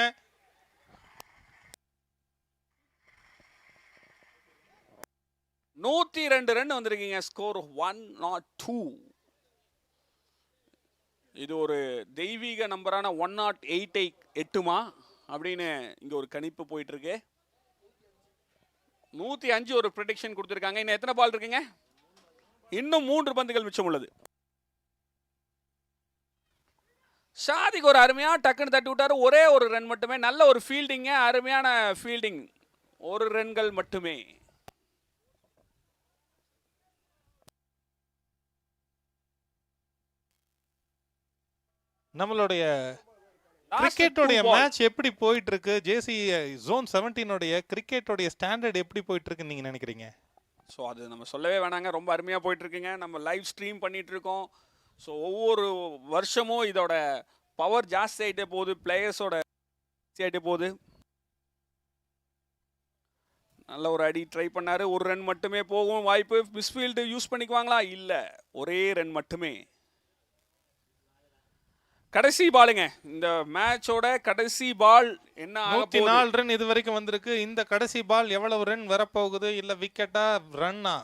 102 ரன் வந்திருக்கீங்க. ஸ்கோர் 102. இது ஒரு தெய்வீக நம்பரான 108 எட்டுமா அப்படின்னு இங்க ஒரு கணிப்பு போயிட்டு இருக்கு. 105 ஒரு ப்ரெடிக்ஷன் கொடுத்துருக்காங்க. இன்னும் எத்தனை பால் இருக்குங்க? இன்னும் 3 பந்துகள் மிச்சம் உள்ளது. ஷாதிக் ஒரு அருமையா டக்குன்னு தட்டி விட்டாரு. ஒரே ஒரு ரன் மட்டுமே. நல்ல ஒரு ஃபீல்டிங்க, அருமையான ஃபீல்டிங். 1 ரன்கள் மட்டுமே. நம்மளுடைய கிரிக்கெட்டோடைய மேட்ச் எப்படி போயிட்டு இருக்கு? ஜேசி ஜோன் 17 கிரிக்கெட்டோடைய ஸ்டாண்டர்ட் எப்படி போயிட்டு இருக்குன்னு நீங்க நினைக்கிறீங்க? ஸோ அது நம்ம சொல்லவே வேணாங்க. ரொம்ப அருமையாக போயிட்டு இருக்குங்க. நம்ம லைவ் ஸ்ட்ரீம் பண்ணிட்டு இருக்கோம். ஸோ ஒவ்வொரு வருஷமும் இதோட பவர் ஜாஸ்தி ஆகிட்டே போகுது, பிளேயர்ஸோட ஜாஸ்தி ஆகிட்டே போகுது. நல்ல ஒரு அடி ட்ரை பண்ணாரு. 1 ரன் மட்டுமே போகும் வாய்ப்பு. மிஸ்ஃபீல்டு யூஸ் பண்ணிக்குவாங்களா? இல்லை, ஒரே ரன் மட்டுமே. கடைசி பாலுங்க, இந்த மேட்சோட கடைசி பால் என்ன? 104 ரன் இது வரைக்கும் வந்திருக்கு. இந்த கடைசி பால் எவ்வளவு ரன் வரப்போகுது? இல்ல விக்கெட்டா ரன்னா?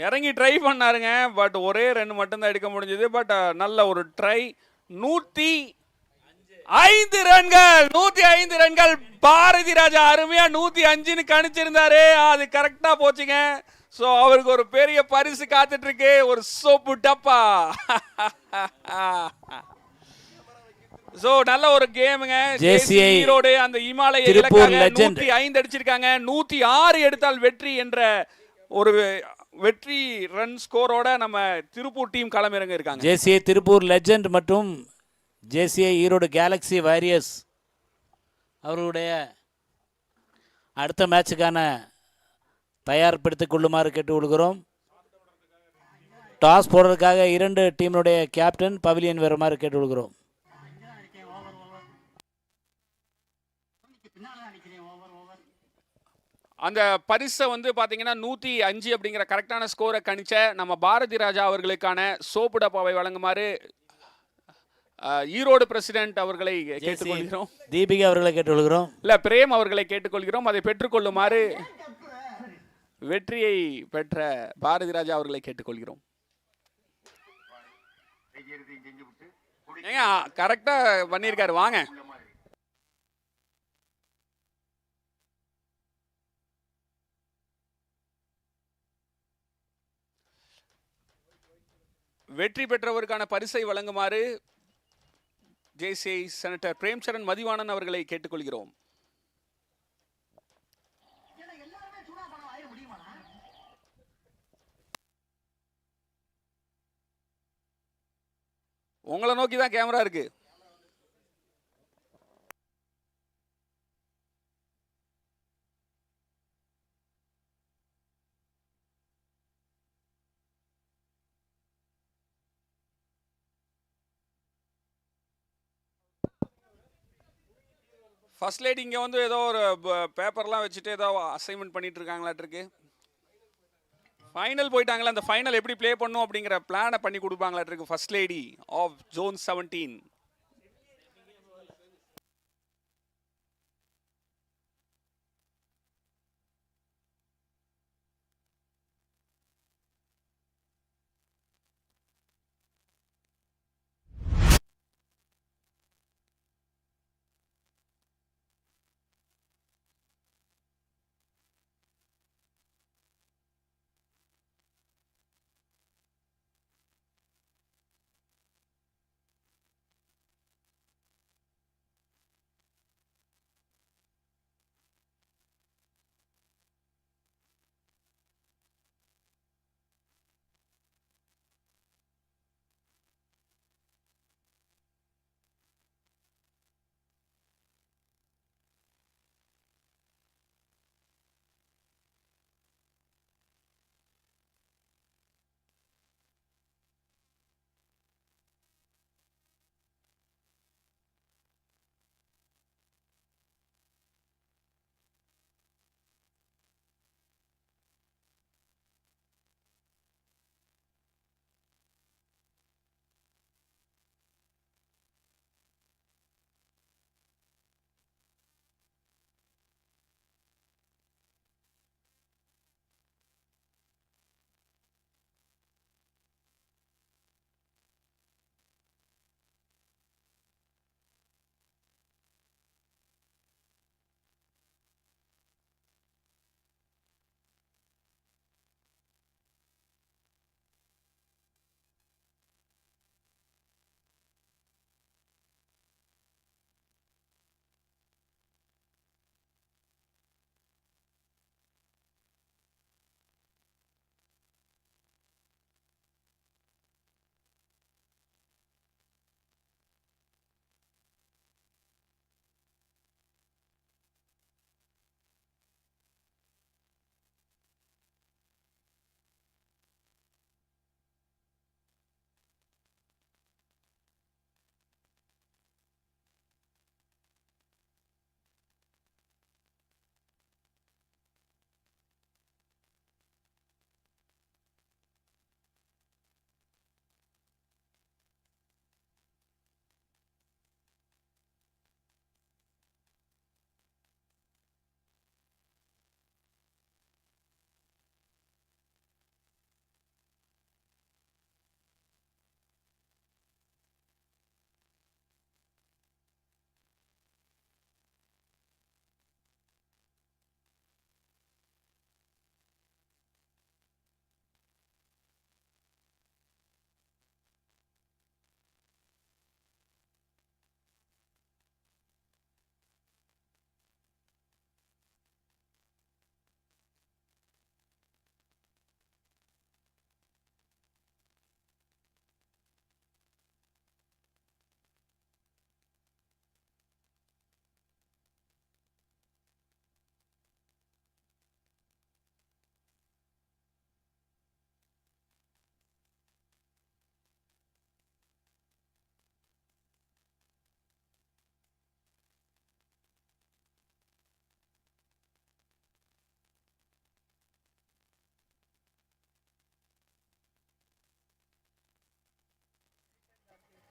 இறங்கி ட்ரை பண்ணாருங்க, பட் ஒரே ரன் மட்டும்தான் எடுக்க முடிஞ்சது. பட் நல்ல ஒரு ட்ரை. 105 ரன்கள். 105 ரன்கள். பாரதி ராஜா அருமையா 105ன்னு கணிச்சிருந்தாரு. அது கரெக்டா போச்சுங்க. ஸோ அவருக்கு ஒரு பெரிய பரிசு காத்துட்டு இருக்கு, ஒரு சோப்பு டப்பா. ஸோ நல்ல ஒரு கேமுங்க. ஜேசிஐ ஈரோடு அந்த இமாலய இலக்காக 105 அடிச்சிருக்காங்க. 106 எடுத்தால் வெற்றி என்ற ஒரு வெற்றி ரன் ஸ்கோரோட நம்ம திருப்பூர் டீம் களமிறங்க இருக்காங்க. ஜேசிஐ திருப்பூர் லெஜெண்ட் மற்றும் ஜேசிஐ ஈரோடு கேலக்ஸி வாரியர்ஸ் அவர்களுடைய அடுத்த மேட்சுக்கான தயார்படுத்திக் கொள்ளுமாறு கேட்டுக்கொள்கிறோம். டாஸ் போடுறதுக்காக 2 டீமினுடைய கேப்டன் பவிலியன் வருமாறு கேட்டுக்கொள்கிறோம். அந்த பரிசை வந்து பார்த்தீங்கன்னா 105 அப்படிங்கிற கரெக்டான ஸ்கோரை கணிச்ச நம்ம பாரதி ராஜா அவர்களுக்கான சோப்பு டப்பாவை வழங்குமாறு ஈரோடு பிரசிடென்ட் அவர்களை கேட்டுக்கொள்கிறோம். தீபிகா அவர்களை கேட்டுக்கொள்கிறோம். இல்ல பிரேம் அவர்களை கேட்டுக்கொள்கிறோம். அதை பெற்றுக்கொள்ளுமாறு வெற்றியை பெற்ற பாரதி ராஜா அவர்களை கேட்டுக்கொள்கிறோம். ஏங்க கரெக்டா பண்ணியிருக்காரு, வாங்க. வெற்றி பெற்றவருக்கான பரிசை வழங்குமாறு ஜேசிஐ செனட்டர் பிரேம்சரண் மதிவாணன் அவர்களை கேட்டுக்கொள்கிறோம். உங்களை நோக்கி தான் கேமரா இருக்கு. ஃபர்ஸ்ட் லேடி இங்கே வந்து ஏதோ ஒரு பேப்பர்லாம் வச்சுட்டு ஏதோ அசைன்மெண்ட் பண்ணிட்டு இருக்காங்களாட்டிருக்கு. ஃபைனல் போயிட்டாங்களா, அந்த ஃபைனல் எப்படி ப்ளே பண்ணும் அப்படிங்கிற பிளானை பண்ணி கொடுப்பாங்களாட்டிருக்கு first lady of zone 17.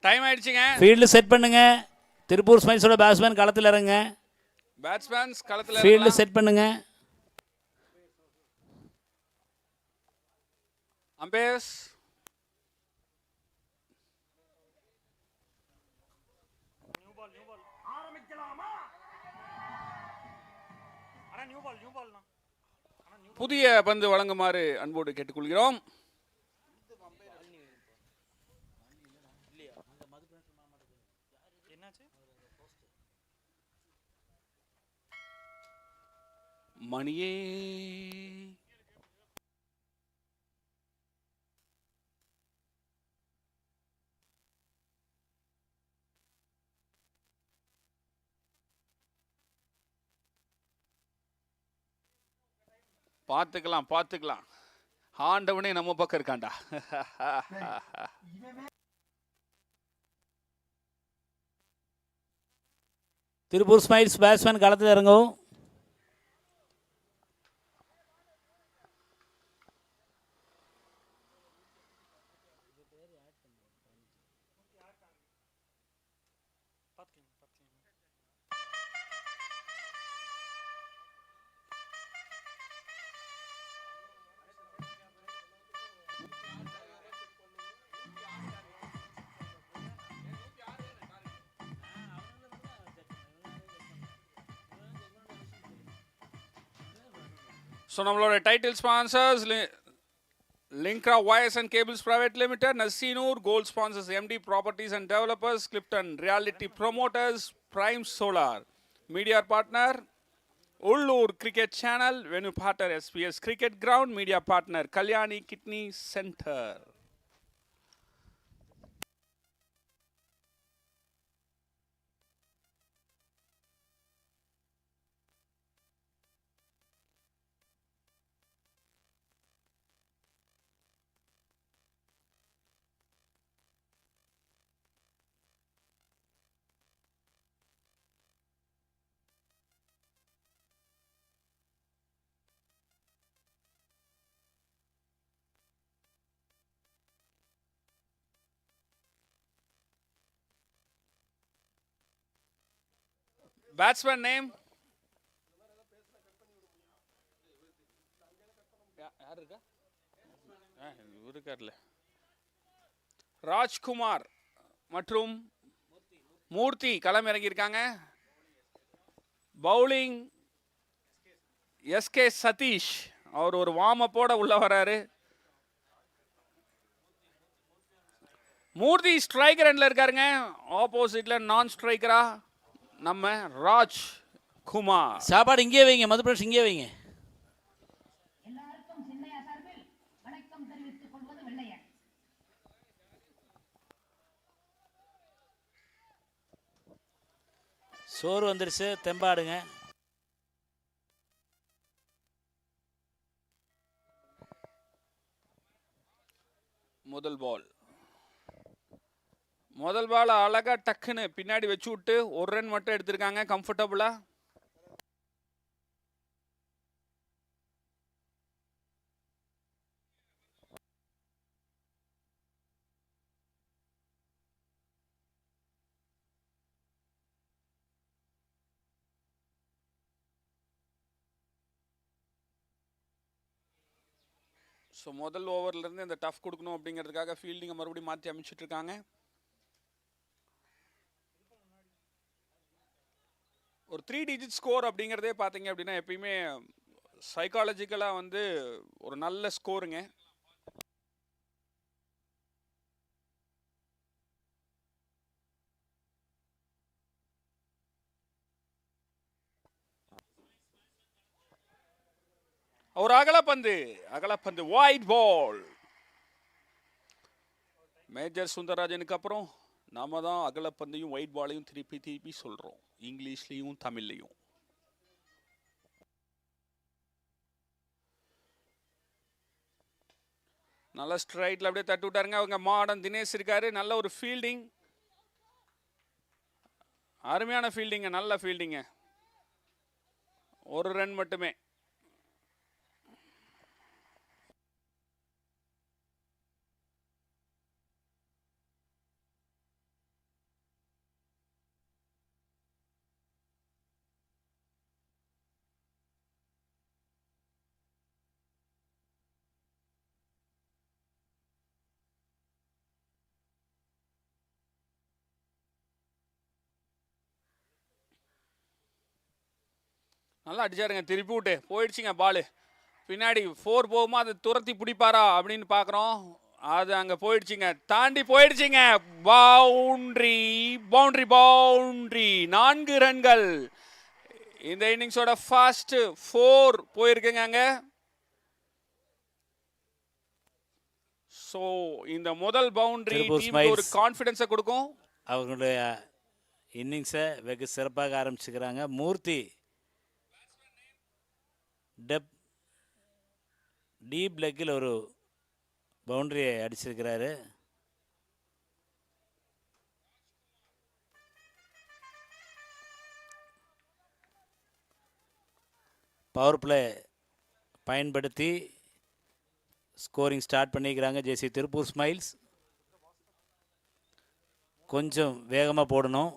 Time ஆயிடுச்சுங்க. ஃபீல்டு செட் பண்ணுங்க. திருப்பூர் ஸ்மைல்ஸோட பேட்ஸ்மேன் களத்தில் இறங்க. பேட்ஸ்மேன்ஸ் களத்தில் ஃபீல்டு செட் பண்ணுங்க. அம்பையர்ஸ் புதிய பந்து வழங்குமாறு அன்போடு கேட்டுக்கொள்கிறோம். மணியே பார்த்துக்கலாம் பார்த்துக்கலாம், ஆண்டவனே நம்ம பக்கம் இருக்காண்டா. திருப்பூர் ஸ்மைல்ஸ் பேட்ஸ்மேன் களத்தில் இறங்கவும். ஸோ நம்மளோட title sponsors Lingra wires and cables private limited, நசீனூர் gold sponsors MD properties and developers, Clifton reality promoters, prime solar, media partner Ullur cricket channel, venue partner SPS cricket ground, media partner Kalyani kidney centre. Batsman name யார் இருக்கா? இருக்கார்ல, ராஜ்குமார் மற்றும் மூர்த்தி களம் இறங்கியிருக்காங்க. Bowling SK Sathish, அவர் ஒரு warm அப்போட உள்ள வராரு. மூர்த்தி ஸ்ட்ரைக்கர் எண்ட்ல இருக்காருங்க. ஆப்போசிட்ல நான் ஸ்ட்ரைக்கரா நம்ம ராஜ் குமார். சாப்பாடு இங்கே வைங்க, மதுபிரஷ் இங்கே வைங்க. சோறு வந்துருச்சு, தெம்பாடுங்க. முதல் பால் அழகா டக்குன்னு பின்னாடி வச்சு விட்டு ஒரு ரன் மட்டும் எடுத்திருக்காங்க கம்ஃபர்டபுளா. ஸோ முதல் ஓவர்லேருந்து இந்த டஃப் கொடுக்கணும் அப்படிங்கிறதுக்காக ஃபீல்டிங்கை மறுபடியும் மாற்றி அமைச்சிட்டு இருக்காங்க. ஒரு 3 டிஜிட் ஸ்கோர் அப்படிங்கிறதே பார்த்தீங்க அப்படின்னா எப்பயுமே சைக்காலஜிக்கலாக வந்து ஒரு நல்ல ஸ்கோருங்க. ஒரு அகலப்பந்து வைட் பால். மேஜர் சுந்தரராஜனுக்கு அப்புறம் நாம தான் அகலப்பந்தையும் ஒயிட் பாலையும் திருப்பி சொல்றோம், இங்கிலீஷ்லையும் தமிழ்லையும். நல்ல ஸ்ட்ரைட்ல அப்படியே தட்டி விட்டாருங்க. அவங்க மாடன் தினேஷ் இருக்காரு. நல்ல ஒரு ஃபீல்டிங், அருமையான ஃபீல்டிங்க, நல்ல ஃபீல்டிங்க. ஒரு ரன் மட்டுமே. நல்லா அடிச்சாருங்க, திருப்பி விட்டு போயிடுச்சுங்க பாலு. பின்னாடி 4 போகுமா, அதை துரத்தி பிடிப்பாரா அப்படின்னு பார்க்குறோம். அது அங்கே போயிடுச்சுங்க, தாண்டி போயிடுச்சுங்க. Boundary boundary boundary. 4 ரன்கள். இந்த இன்னிங்ஸோட ஃபர்ஸ்ட் 4 போயிருக்குங்க அங்கே. ஸோ இந்த முதல் பவுண்டரி திருப்பூர் டீமுக்கு ஒரு ஸ்மைல்ஸ். கான்ஃபிடன்ஸை கொடுக்கும். அவங்களுடைய இன்னிங்ஸை வெகு சிறப்பாக ஆரம்பிச்சுக்கிறாங்க. மூர்த்தி டீப் லெக்கில் ஒரு பவுண்டரியை அடிச்சிருக்கிறாரு. பவர் பிளே பயன்படுத்தி ஸ்கோரிங் ஸ்டார்ட் பண்ணிக்கிறாங்க ஜேசி திருப்பூர் ஸ்மைல்ஸ். கொஞ்சம் வேகமாக போடணும்.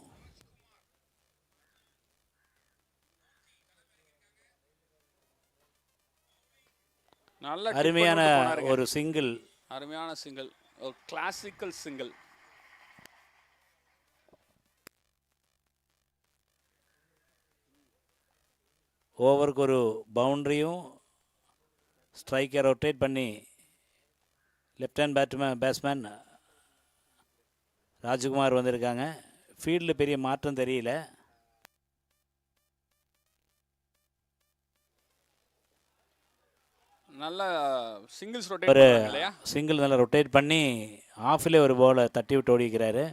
நல்ல அருமையான ஒரு சிங்கிள். அருமையான சிங்கிள், ஒரு கிளாசிக்கல் சிங்கிள். ஓவருக்கு ஒரு பவுண்டரியும் ஸ்ட்ரைக்கை ரொட்டேட் பண்ணி லெஃப்ட் ஹேண்ட் பேட்ஸ்மேன் ராஜ்குமார் வந்திருக்காங்க. ஃபீல்டில் பெரிய மாற்றம் தெரியல. நல்ல சிங்கிள்ஸ் ரொட்டேட் ஒரு பண்றாங்க இல்லையா? சிங்கிள் நல்லா ரொட்டேட் பண்ணி ஆஃப்லேயே ஒரு பாலை தட்டி விட்டு ஓடிக்கிறாரு.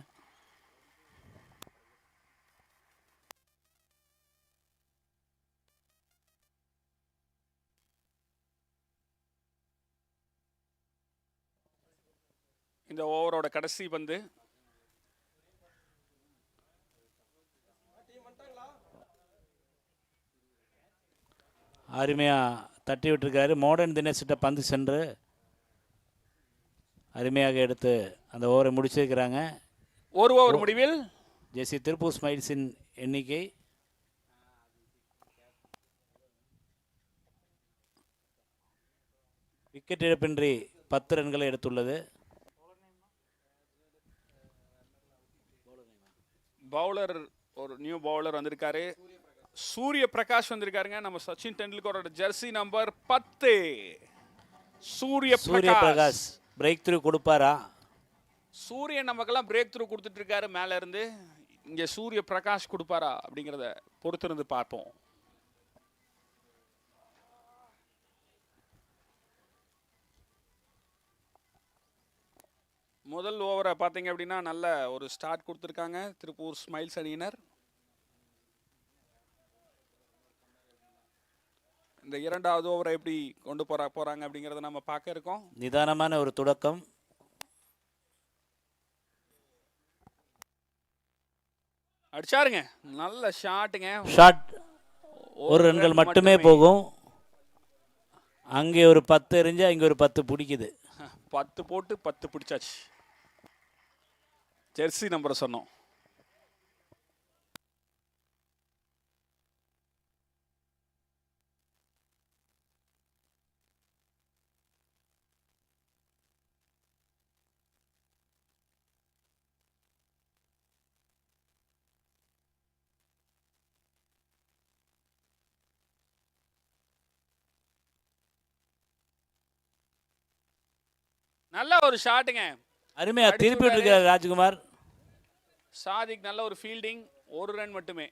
இந்த ஓவரோட கடைசி பந்து. அருமையாக தட்டி விட்டுருக்காரு. மாடர்ன் தினேஷ்கிட்ட பந்து சென்று அருமையாக எடுத்து அந்த ஓவரை முடிச்சிருக்கிறாங்க. ஒரு ஓவர் முடிவில் ஜேசி திருப்பூர் ஸ்மைல்ஸின் எண்ணிக்கை விக்கெட் இழப்பின்றி 10 ரன்களை எடுத்துள்ளது. பவுலர் ஒரு நியூ பவுலர் வந்திருக்காரு, சூரிய பிரகாஷ் வந்திருக்காருங்க. நம்ம Sachin டெண்டுல்கரோட Jersey number 10 Surya Prakash. Break through கொடுப்பாரா? சூரியன் நமக்கெல்லாம் பிரேக் த்ரூ கொடுத்துட்டு இருக்காரு மேல இருந்து. இங்க சூரிய பிரகாஷ் கொடுப்பாரா அப்படிங்கிறத பொறுத்திருந்து பார்ப்போம். முதல் ஓவரை பார்த்தீங்க அப்படின்னா நல்ல ஒரு ஸ்டார்ட் கொடுத்துருக்காங்க திருப்பூர் ஸ்மைல்ஸ் அணியினர். இந்த இரண்டாவது ஓவரை எப்படி கொண்டு போறாங்க அப்படிங்கிறத நம்ம பார்க்க இருக்கோம். நிதானமான ஒரு தொடக்கம். அடிச்சாருங்க, நல்ல ஷாட்டுங்க. ஷாட் ஒரு ரன்கள் மட்டுமே போகும். அங்கே ஒரு 10 எறிஞ்சா இங்கே ஒரு 10 பிடிக்குது. 10 போட்டு 10 பிடிச்சாச்சு. ஜெர்சி நம்பரை சொன்னோம். நல்ல ஒரு ஷாட்டுங்க, அருமையா திருப்பி விட்டுருக்காரு ராஜ்குமார். சாதிக் நல்ல ஒரு ஃபீல்டிங், ஒரு ரன் மட்டுமே.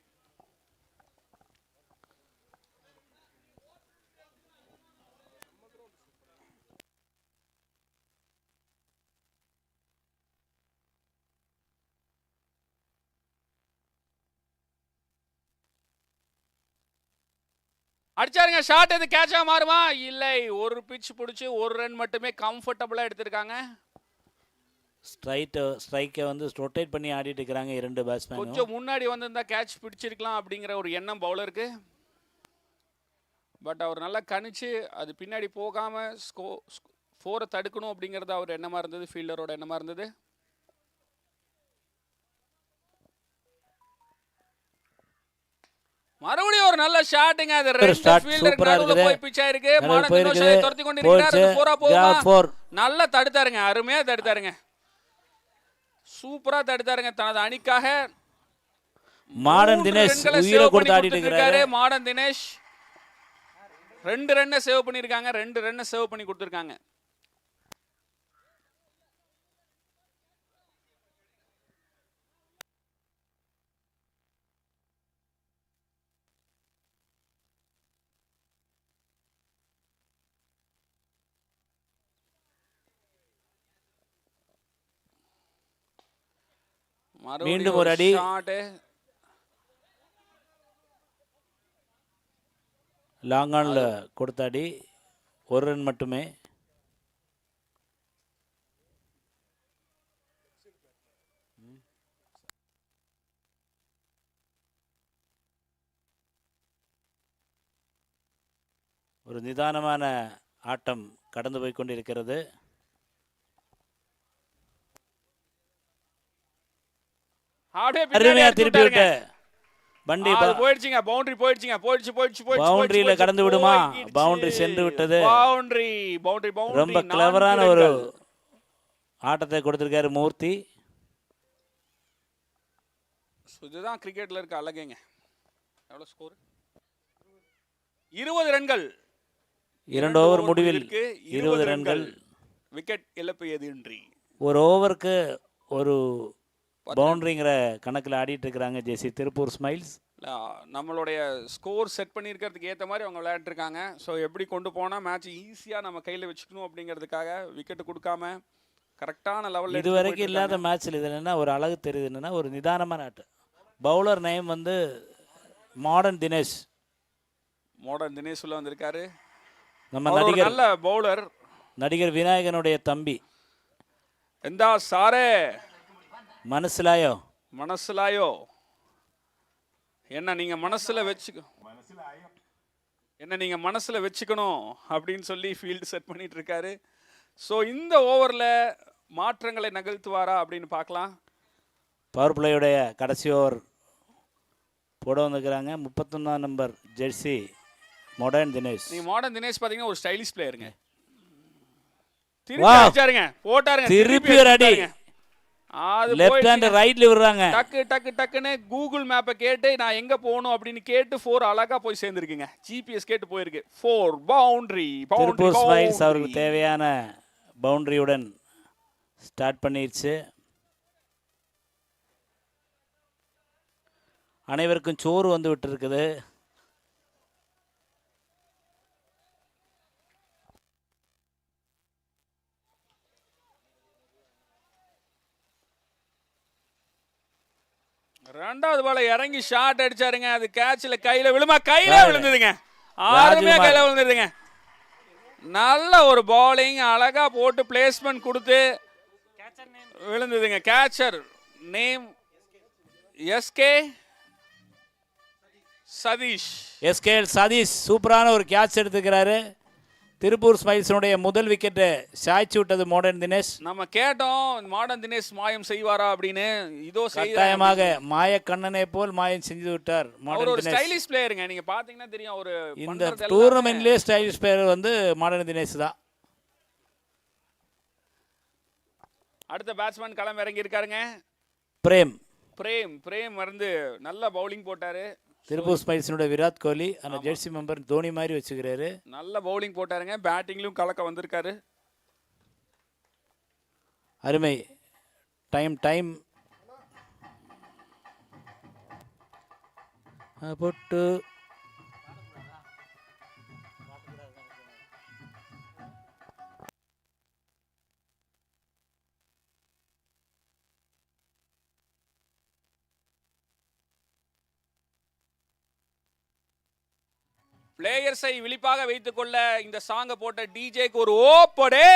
அடிச்சாருங்க, ஷாட் எது கேட்சா மாறுமா? இல்லை, ஒரு பிட்ச் பிடிச்சி ஒரு ரன் மட்டுமே கம்ஃபர்டபுளா எடுத்திருக்காங்க. ஸ்ட்ரைக்கை வந்து ரொட்டேட் பண்ணி ஆடிட்டு இருக்கிறாங்க இரண்டு பேட்ஸ்மேன். கொஞ்சம் முன்னாடி வந்திருந்தா கேட்ச் பிடிச்சிருக்கலாம் அப்படிங்கிற ஒரு எண்ணம் பவுலருக்கு. பட் அவர் நல்லா கணிச்சு அது பின்னாடி போகாம 4 தடுக்கணும் அப்படிங்கிறது அவர் எண்ணமா இருந்தது, ஃபீல்டரோட எண்ணமா இருந்தது. மறுபடியும் ஒரு நல்ல ஷாட்டுங்க. அது ரெண்டு ஃபீல்டர் நடுவுல போய் பிட்ச் ஆயிருக்கு. மானந்த் தினோஷை துரத்தி கொண்டிருக்கிறார். அது 4 போகுமா? நல்லா தடுத்தாருங்க, அருமையா தடுத்தாருங்க, சூப்பரா தடுத்தாருங்க. தனது அணிக்காக மாடர்ன் தினேஷ் உயிரை கொடுத்து ஆடிட்டு இருக்காரு. மாடர்ன் தினேஷ் 2 ரன்னை சேவ் பண்ணியிருக்காங்க, 2 ரன்னை சேவ் பண்ணி கொடுத்துருக்காங்க. மீண்டும் ஒரு அடி. ஷாட்டு லாங் ஆன்ல கொடுத்த அடி, 1 ரன் மட்டுமே. ஒரு நிதானமான ஆட்டம் கடந்து போய் கொண்டிருக்கிறது. அருமையா திருப்பி விட்ட பண்டி போயிடுச்சுங்க. பவுண்டரி போயிடுச்சுங்க. போயிடுச்சு. பவுண்டரியில கடந்து விடுமா? பவுண்டரி சென்று விட்டது. பவுண்டரி. ரொம்ப கிளவரான ஒரு ஆட்டத்தை கொடுத்திருக்காரு மூர்த்தி. இதுதான் கிரிக்கெட்ல இருக்க அழகுங்க. எவ்வளவு ஸ்கோர்? 20 ரன்கள். 2 ஓவர் முடிவில் 20 ரன்கள். விக்கெட் இழப்பு எதின்றி. ஒரு ஓவருக்கு ஒரு பவுண்டரிங்கிற கணக்கில் ஆடிட்டு இருக்கிறாங்க ஜேசி திருப்பூர் ஸ்மைல்ஸ். நம்மளுடைய ஸ்கோர் செட் பண்ணியிருக்கிறதுக்கு ஏற்ற மாதிரி அவங்க விளையாட்டுருக்காங்க. ஸோ எப்படி கொண்டு போனால் மேட்ச் ஈஸியாக நம்ம கையில் வச்சுக்கணும் அப்படிங்கிறதுக்காக விக்கெட்டு கொடுக்காம கரெக்டான லெவலில் இது வரைக்கும் இல்லாத மேட்ச்சில் இது என்னென்னா ஒரு அழகு தெரியுது. என்னென்னா ஒரு நிதானமான ஆட்டம். பவுலர் நேம் வந்து மாடர்ன் தினேஷ். மாடர்ன் தினேஷ் உள்ள வந்திருக்காரு. நம்ம நடிகர், நல்ல பவுலர், நடிகர் விநாயகனுடைய தம்பி. எந்தா சாரே மனசுலாயோ என்ன நீங்க மனசுல வச்சுக்கணும் அப்படின்னு சொல்லி ஃபீல்டு செட் பண்ணிட்டு இருக்காரு. ஸோ இந்த ஓவரில் மாற்றங்களை நகர்த்துவாரா அப்படின்னு பார்க்கலாம். பவர் பிளேயுடைய கடைசி ஓவர் போட வந்துக்கிறாங்க. 31 நம்பர் ஜெர்சி மாடர்ன் தினேஷ். நீங்க மாடர்ன் தினேஷ் பார்த்தீங்கன்னா ஒரு ஸ்டைலிஷ் பிளேயருங்க. திருப்பி ஒரு அடி. லெஃப்ட் ஹேண்ட் ரைட்ல விடுறாங்க. டக்குன்னு கூகுள் மேப்பை கேட்டு நான் எங்க போகணும் அப்படின்னு கேட்டு 4 அழகா போய் சேர்ந்துருக்குங்க. ஜிபிஎஸ் கேட்டு போயிருக்கு. 4 பவுண்டரி. திருப்பூர் ஸ்மைல்ஸ் அவருக்கு தேவையான பவுண்டரியுடன் ஸ்டார்ட் பண்ணிடுச்சு. அனைவருக்கும் சோறு வந்து விட்டு இருக்குது. ரெண்டாவது பால இறங்கி ஷாட் அடிச்சாருங்க. அது கேட்ச்ல கையில விழுந்ததுங்க. ஆறுமையா கையில விழுந்ததுங்க. நல்ல ஒரு பவுலிங், அழகா போட்டு பிளேஸ்மெண்ட் கொடுத்து விழுந்ததுங்க. கேட்சர் நேம் எஸ்கே சதீஷ் சூப்பரான ஒரு கேட்ச் எடுத்துக்கிறாரு. திருப்பூர் ஸ்மைல்ஸுடைய முதல் விக்கெட்டு சாய்ச்சி விட்டது மாடர்ன் தினேஷ். நம்ம கேட்டோம் மாடர்ன் தினேஷ் மாயம் செய்வாரா அப்படின்னு. இதோ கட்டாயமாக மாய கண்ணனை போல் மாயம் செஞ்சு விட்டார் மாடர்ன் ஒரு தினேஷ். ஸ்டைலிஷ் பிளேயருங்க. நீங்க பாத்தீங்கன்னா தெரியும். ஒரு இந்த டூர்னமெண்ட்லயே ஸ்டைலிஷ் பிளேயர் வந்து மாடர்ன் தினேஷ் தான். அடுத்த பேட்ஸ்மேன் களம் இறங்கி இருக்காருங்க. பிரேம் வந்து நல்ல பவுலிங் போட்டாரு. திருப்பூர் ஸ்மைல்ஸினுடைய விராட் கோலி அந்த ஜெர்சி மெம்பர் தோனி மாதிரி வச்சுக்கிறாரு. நல்ல பவுலிங் போட்டாருங்க. பேட்டிங்லயும் கலக்க வந்திருக்காரு. அருமை. டைம் போட்டு பிளேயர்ஸை விழிப்பாக வைத்துக் கொள்ள இந்த சாங்க போட்ட டிஜேக்கு ஒரு ஓப்படே.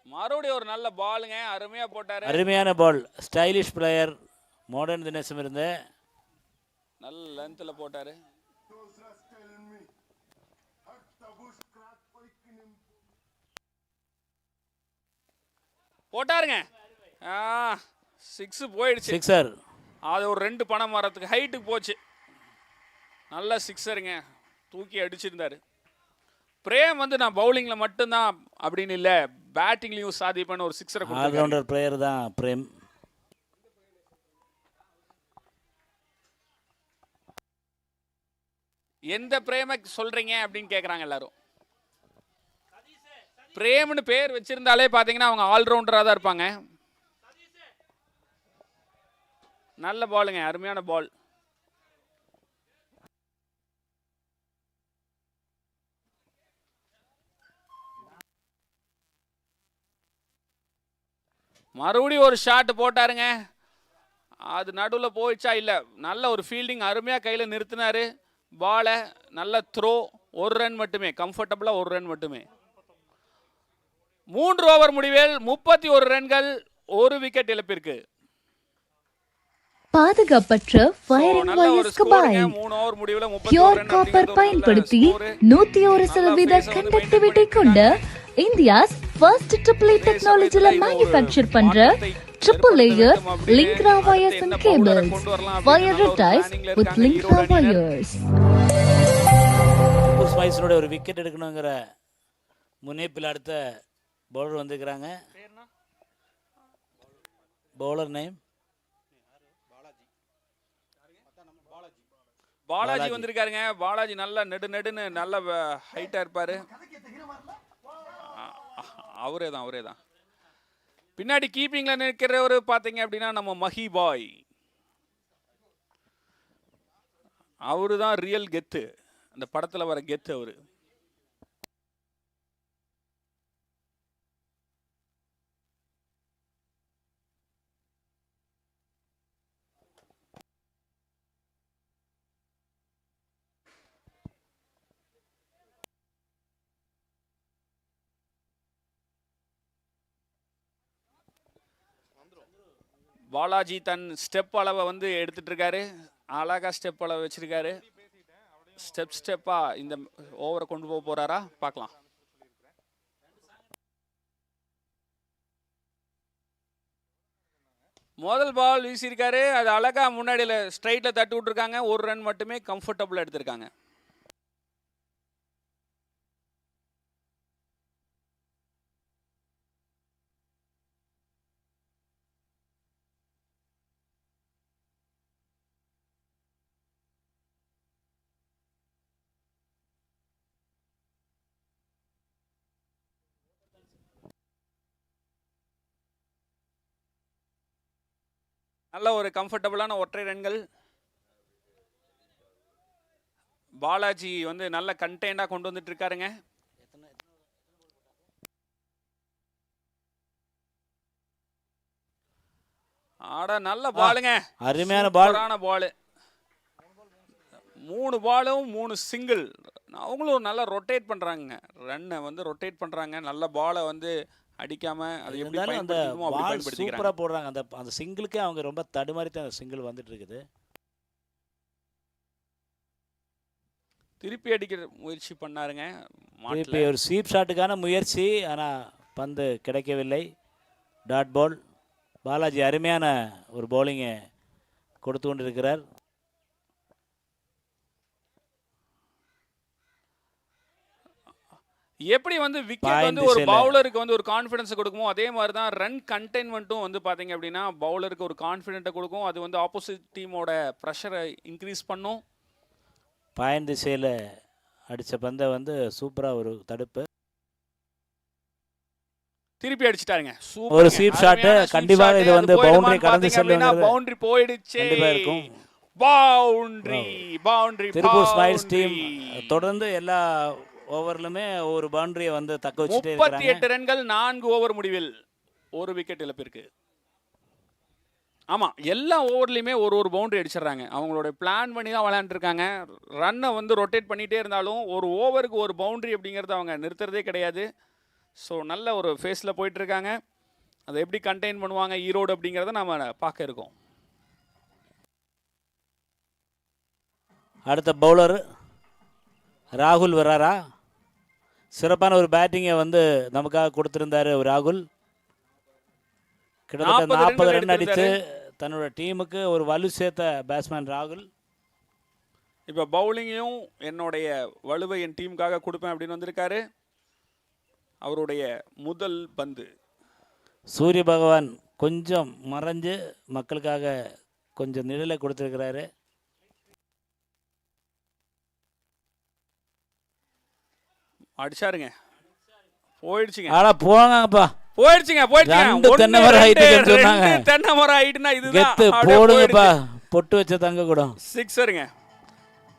மறுபடியும் ஒரு நல்ல பாலுங்க. அருமையா போட்டாரு. அருமையான பால். ஸ்டைலிஷ் பிளேயர் மாடர்ன் தினேஷம் இருந்த நல்ல லென்த்ல போட்டாரு. போட்டாருங்க. 6 போயிடுச்சு. சிக்ஸர். அது ஒரு 2 பணம் மரத்துக்கு ஹைட்டுக்கு போச்சு. நல்ல சிக்ஸருங்க, தூக்கி அடிச்சிருந்தாரு. பிரேம் வந்து நான் பவுலிங்கில் மட்டும்தான் அப்படின்னு இல்லை, பேட்டிங்லையும் சாதிப்பேன்னு ஒரு சிக்ஸரை கொடுத்தாரு. ஆல்ரவுண்டர் பிளேயர் தான் பிரேம். எந்த பிரேமை சொல்றீங்க அப்படின்னு கேட்குறாங்க எல்லாரும். பிரேம்னு பேர் வச்சிருந்தாலே பார்த்தீங்கன்னா அவங்க ஆல்ரவுண்டராக தான் இருப்பாங்க. நல்ல பாலுங்க, அருமையான பால். மறுபடியும் ஒரு ஷாட் போட்டாருங்க. அது நடுவில் போயிடுச்சா இல்லை, நல்ல ஒரு ஃபீல்டிங், அருமையாக கையில் நிறுத்தினாரு பாலை. நல்ல த்ரோ, 1 ரன் மட்டுமே, கம்ஃபர்டபுளாக 1 ரன் மட்டுமே. 3 ஓவர் முடிவில் 31 ரன்கள், 1 விக்கெட் இழப்பிற்கு. பாதுகாப்பற்ற ஃபயரிங் வாயர்ஸ் கபாய் பியூர் காப்பர் பயன்படுத்தி 101% கண்டக்டிவிட்டி கொண்ட இந்தியாஸ் ஃபர்ஸ்ட் ட்ரிபிள் டெக்னாலஜில மேனுஃபேக்சர் பண்ற triple layer Lingra wires and cables. Wire டைஸ் வித் லிங்க்ரா வயர்ஸ். ஸ்பைஸரோட ஒரு விக்கெட் எடுக்கணுங்கிற முனைப்பில் அடுத்த பவுலர் வந்திருக்கிறாங்க. பவுலர் நேம் பாலாஜி வந்திருக்காருங்க. பாலாஜி நல்ல நெடுன்னு நல்ல ஹைட்டா இருப்பாரு. அவரே தான். பின்னாடி கீப்பிங்ல நிற்கிறவர் பாத்தீங்க அப்படின்னா நம்ம மஹி பாய். அவரு தான் ரியல் கெத்து, அந்த படத்துல வர கெத்து அவரு. பாலாஜி தன் ஸ்டெப் அளவை வந்து எடுத்துட்டு இருக்காரு. அழகா ஸ்டெப் அளவு வச்சிருக்காரு. ஸ்டெப்பா இந்த ஓவரை கொண்டு போக போறாரா பார்க்கலாம். முதல் பால் வீசியிருக்காரு, அது அழகா முன்னாடியில் ஸ்ட்ரைட்ல தட்டி விட்டுருக்காங்க. 1 ரன் மட்டுமே கம்ஃபர்டபுளாக எடுத்திருக்காங்க. நல்ல ஒரு கம்ஃபர்டபுளான ஒற்றை ரன்கள். பாலாஜி வந்து நல்ல கண்டெய்னா கொண்டு வந்துட்டு இருக்காருங்க. நல்ல பாலுங்க, அருமையான பால். 3 பாலும் 3 சிங்கிள். அவங்களும் நல்லா ரொட்டேட் பண்றாங்க, ரன்னை வந்து ரொட்டேட் பண்றாங்க. நல்ல பாலை வந்து அடிக்காம அது எப்படி பயன்படுத்தணுமோ அப்படி பயன்படுத்திக்கிறாங்க. சூப்பரா போடுறாங்க. அந்த சிங்கிளுக்கே அவங்க ரொம்ப தடுமாறி தான் சிங்கிள் வந்துட்டு இருக்குது. திருப்பி அடிக்கிற முயற்சி பண்ணாருங்க. திருப்பி ஒரு ஸ்வீப் ஷாட்டுக்கான முயற்சி, ஆனால் பந்து கிடைக்கவில்லை. Dot ball. பாலாஜி அருமையான ஒரு பவுலிங்கை கொடுத்து கொண்டிருக்கிறார். எப்படி வந்து விக்கெட் வந்து ஒரு பவுலருக்கு வந்து ஒரு கான்ஃபிடன்ஸ் கொடுக்குமோ அதே மாதிரி தான் ரன் கண்டெய்ன்மெண்ட்டும் வந்து பார்த்தீங்க அப்படின்னா பவுலருக்கு ஒரு கான்ஃபிடென்ட்டை கொடுக்கும். அது வந்து ஆப்போசிட் டீமோட ப்ரெஷரை இன்க்ரீஸ் பண்ணும். பாயிண்ட் திசையில் அடித்த பந்தை வந்து சூப்பராக ஒரு தடுப்பு. திருப்பி அடிச்சிட்டாருங்க. ஒரு ஸ்வீப் ஷாட். கண்டிப்பாக இது வந்து பவுண்டரி கடந்து செல்லுங்க. பவுண்டரி போயிடுச்சு. கண்டிப்பாக இருக்கும். பவுண்டரி. திருப்பூர் ஸ்மைல்ஸ் டீம் தொடர்ந்து எல்லா ஓவர்லுமே ஒரு பவுண்டரியை வந்து தக்க வச்சுட்டே இருக்காங்க. 38 ரன்கள் 4 ஓவர் முடிவில் 1 விக்கெட் இழப்பிற்கு. ஆமாம், எல்லா ஓவர்லையுமே ஒரு பவுண்டரி அடிச்சிடுறாங்க. அவங்களோட பிளான் பண்ணி தான் விளையாண்டுருக்காங்க. ரன்னை வந்து ரொட்டேட் பண்ணிகிட்டே இருந்தாலும் ஒரு ஓவருக்கு ஒரு பவுண்டரி அப்படிங்கிறது அவங்க நிறுத்துறதே கிடையாது. ஸோ நல்ல ஒரு ஃபேஸில் போயிட்டுருக்காங்க. அதை எப்படி கண்டெயின் பண்ணுவாங்க ஈரோடு அப்படிங்கிறத நம்ம பார்க்க இருக்கோம். அடுத்த பவுலர் ராகுல் வராரா. சிறப்பான ஒரு பேட்டிங்கை வந்து நமக்காக கொடுத்துருந்தார் ராகுல். கிட்டத்தட்ட 40 40 ரன் ரன்கள் அடித்து தன்னோட டீமுக்கு ஒரு வலு சேர்த்த பேட்ஸ்மேன் ராகுல். இப்போ பவுலிங்கையும் என்னுடைய வலுவை என் டீமுக்காக கொடுப்பேன் அப்படின்னு வந்திருக்காரு. அவருடைய முதல் பந்து. சூரிய பகவான் கொஞ்சம் மறைஞ்சு மக்களுக்காக கொஞ்சம் நிழலை கொடுத்துருக்கிறாரு. அடிச்சாருங்க, போயிடுச்சுங்க. ஆனா போங்கப்பா, போயிடுச்சுங்க. ரெண்டு தென்னை மரம் ஹைட்டுன்னு சொன்னாங்க. தென்னை மரம் ஹைட்னா இதுதான். கெத்து போடுங்கப்பா, பொட்டு வச்ச தங்க கூட சிக்ஸருங்க.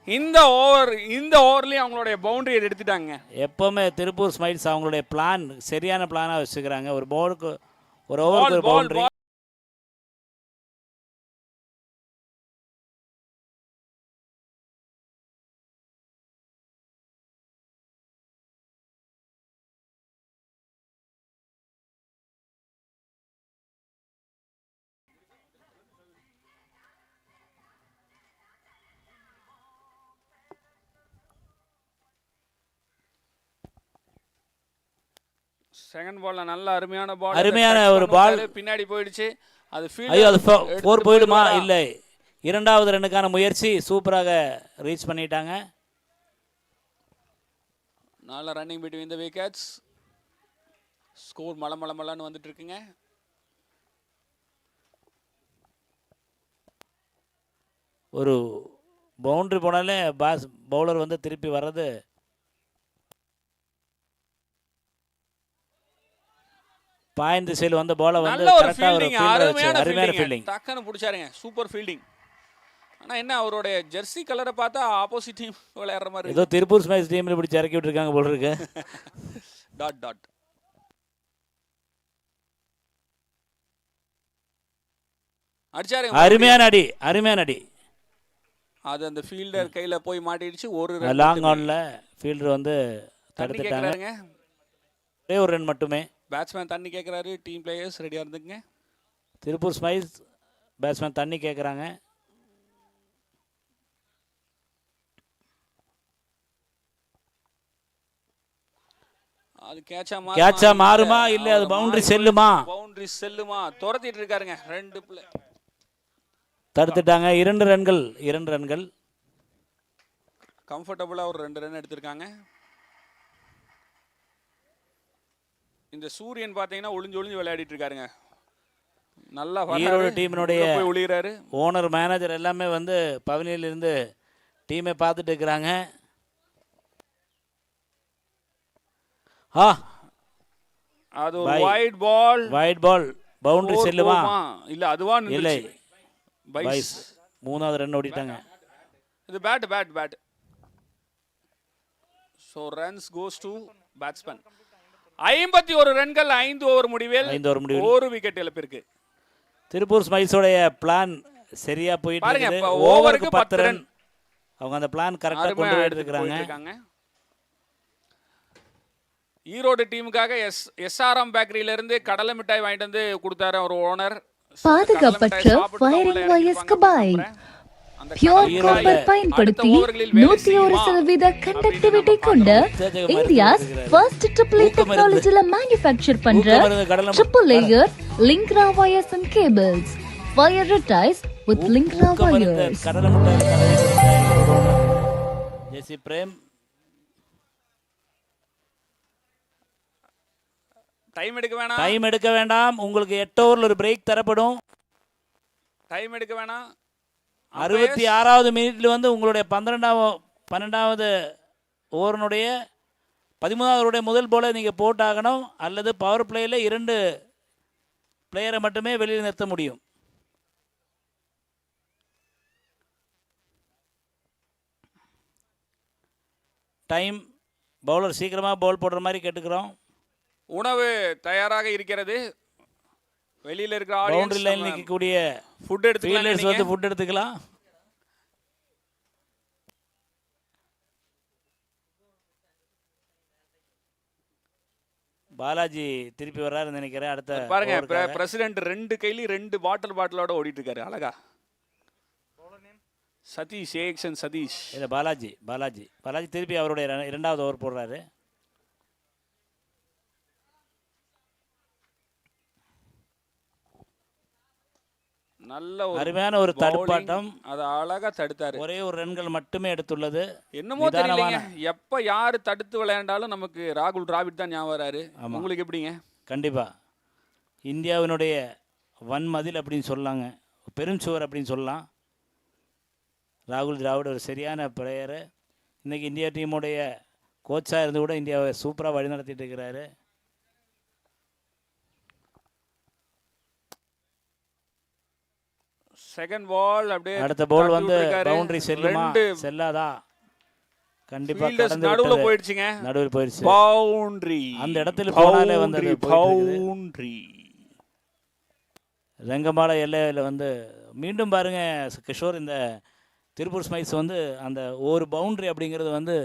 இந்த ஓவர்லயும் அவங்களுடைய பவுண்டரி எடுத்துட்டாங்க. எப்பவுமே திருப்பூர் ஸ்மைல்ஸ் அவங்களுடைய பிளான் சரியான பிளானா வச்சுக்கிறாங்க. ஒரு ஓவருக்கு ஒரு பவுண்டரி. செகண்ட் பால்ல நல்ல அருமையான பால். அருமையான ஒரு பால் பின்னாடி போயிடுச்சு. அது ஐயோ, அது 4 போயிடுமா? இல்லை, இரண்டாவது ரன்னுக்கான முயற்சி சூப்பராக ரீச் பண்ணிட்டாங்க. நல்ல running between the wickets. Score மலமலன்னு வந்துட்டு இருக்குங்க. ஒரு பவுண்டரி போனாலே பவுலர் வந்து திருப்பி வர்றது பாயிண்ட் திசையில் வந்த பாலை வந்து நல்ல ஒரு கரெக்டா ஒரு ஃபீல்டிங், அருமையான ஃபீல்டிங். டக்குன்னு பிடிச்சாருங்க. Super fielding. ஆனா என்ன அவருடைய ஜெர்சி கலரை பார்த்தா ஆப்போசிட் டீம் விளையாடுற மாதிரி. ஏதோ திருப்பூர் ஸ்மைல்ஸ் டீம்ல பிடிச்சி இறக்கி விட்டுருக்காங்க போல இருக்கு. டாட் அடிச்சாரு. அருமையான அடி. அது அந்த ஃபீல்டர் கையில போய் மாட்டிடுச்சு. ஒரு லாங் ஆன்ல ஃபீல்டர் வந்து தடுத்துட்டாங்க. ஒரே ஒரு ரன் மட்டுமே. பேட்ஸ்மேன் தண்ணி கேட்குறாரு. டீம் பிளேயர்ஸ் ரெடியாக இருந்துங்க. திருப்பூர் ஸ்மைல்ஸ் பேட்ஸ்மேன் தண்ணி கேட்குறாங்க. அது கேட்சா மாறுமா இல்லை அது பவுண்டரி செல்லுமா? துரத்திட்டு இருக்காருங்க. 2 பிளே தடுத்துட்டாங்க. 2 ரன்கள். கம்ஃபர்டபுளா ஒரு 2 ரன் எடுத்திருக்காங்க. இந்த சூரியன் பாத்தீங்கன்னா ஒளிஞ்சு விளையாடிட்டு இருக்காருங்க. நல்லா ஈரோடு டீமினுடைய போய் ஒளியறாரு. ஓனர் மேனேஜர் எல்லாமே வந்து பவனியில இருந்து டீமை பார்த்துட்டு இருக்காங்க. அது ஒரு வைட் பால் பவுண்டரி செல்லுமா? இல்ல அதுவா இல்லை, பைஸ். 3வது ரன் ஓடிட்டாங்க. இது bad. So runs goes to batsman. 51 ரன்கள் 5 ஓவர் முடிவில் 1 விக்கெட் இழப்பிற்கு. திருப்பூர் ஸ்மைல்ஸோட பிளான் சரியா போயிட்டு இருக்கு. ஓவருக்கு 10 ரன். அவங்க அந்த பிளான் கரெக்டா கொண்டு போயிட்டு இருக்காங்க. ஈரோடு டீமுக்காக எஸ்ஆர்எம் பேக்கரியில இருந்து கடலை மிட்டாய் வாங்கிட்டு வந்து கொடுத்தாரு ஒரு ஓனர். பாதுகாப்பற்ற ஃபயரிங் வயர்ஸ்க்கு பாய். பியூர் காப்பர் பயன்படுத்தி 101% கண்டக்டிவிட்டி கொண்ட இந்தியாஸ் ஃபர்ஸ்ட் ட்ரிபிள் டெக்னாலஜில மேனுஃபேக்சர் பண்ற triple layer Lingra wires and cables. Wire ரிட்டைஸ் with Lingra wires. JC Prem time எடுக்க வேண்டாம். உங்களுக்கு 8 ஓவர்ல ஒரு பிரேக் தரப்படும். டைம் எடுக்க வேணாம். 66வது மினிட்ல வந்து உங்களுடைய 12வது ஓவருடைய 13வது ஓவருடைய முதல் போல நீங்க போட்டாகணும். அல்லது பவர் பிளேயில் 2 பிளேயரை மட்டுமே வெளியில் நிறுத்த முடியும். டைம். பவுலர் சீக்கிரமா பவுல் போடுற மாதிரி கேட்டுக்கிறோம். உணவு தயாராக இருக்கிறது. வெளியில இருக்கிற பவுண்டரி லைன் நிக்கக்கூடிய ஃபுட் எடுத்துக்கலாம். பாலாஜி திருப்பி வர்றாருன்னு நினைக்கிறேன். அடுத்த பாருங்க, பிரசிடென்ட் 2 கையில 2 பாட்டிலோட ஓடிட்டு இருக்காரு. அழகா சதீஷ் ஏஎக்ஸ்என் சதீஷ். இல்ல பாலாஜி திருப்பி அவருடைய 2வது ஓவர் போடுறாரு. நல்ல ஒரு அருமையான ஒரு bowling. தடுப்பாட்டம். அதை அழகா தடுத்தாரு. ஒரே ஒரு ரன்கள் மட்டுமே எடுத்துள்ளது. என்னமோ தெரியலைங்க, எப்ப யாரு தடுத்து விளையாண்டாலும் நமக்கு ராகுல் டிராவிட் தான் ஞாபகம் வராரு. உங்களுக்கு எப்படிங்க? கண்டிப்பா இந்தியாவினுடைய வன்மதில் அப்படின்னு சொல்லலாங்க, பெருஞ்சுவர் அப்படின்னு சொல்லலாம். ராகுல் டிராவிட் ஒரு சரியான பிளேயரு. இன்றைக்கி இந்தியா டீமுடைய கோச்சாக இருந்து கூட இந்தியாவை சூப்பராக வழிநடத்திட்டு இருக்கிறாரு. செகண்ட் பால் அப்படியே அடுத்த பால் வந்து பவுண்டரி செல்லுமா செல்லாதா? கண்டிப்பா நடுவுல போயிடுச்சுங்க, நடுவில் போயிடுச்சு. பவுண்டரி அந்த இடத்துல போனாலே வந்து பவுண்டரி. ரங்கமால எல்லையில் வந்து மீண்டும் பாருங்க கிஷோர், இந்த திருப்பூர் ஸ்மைல்ஸ் வந்து அந்த ஒரு பவுண்டரி அப்படிங்கிறது வந்து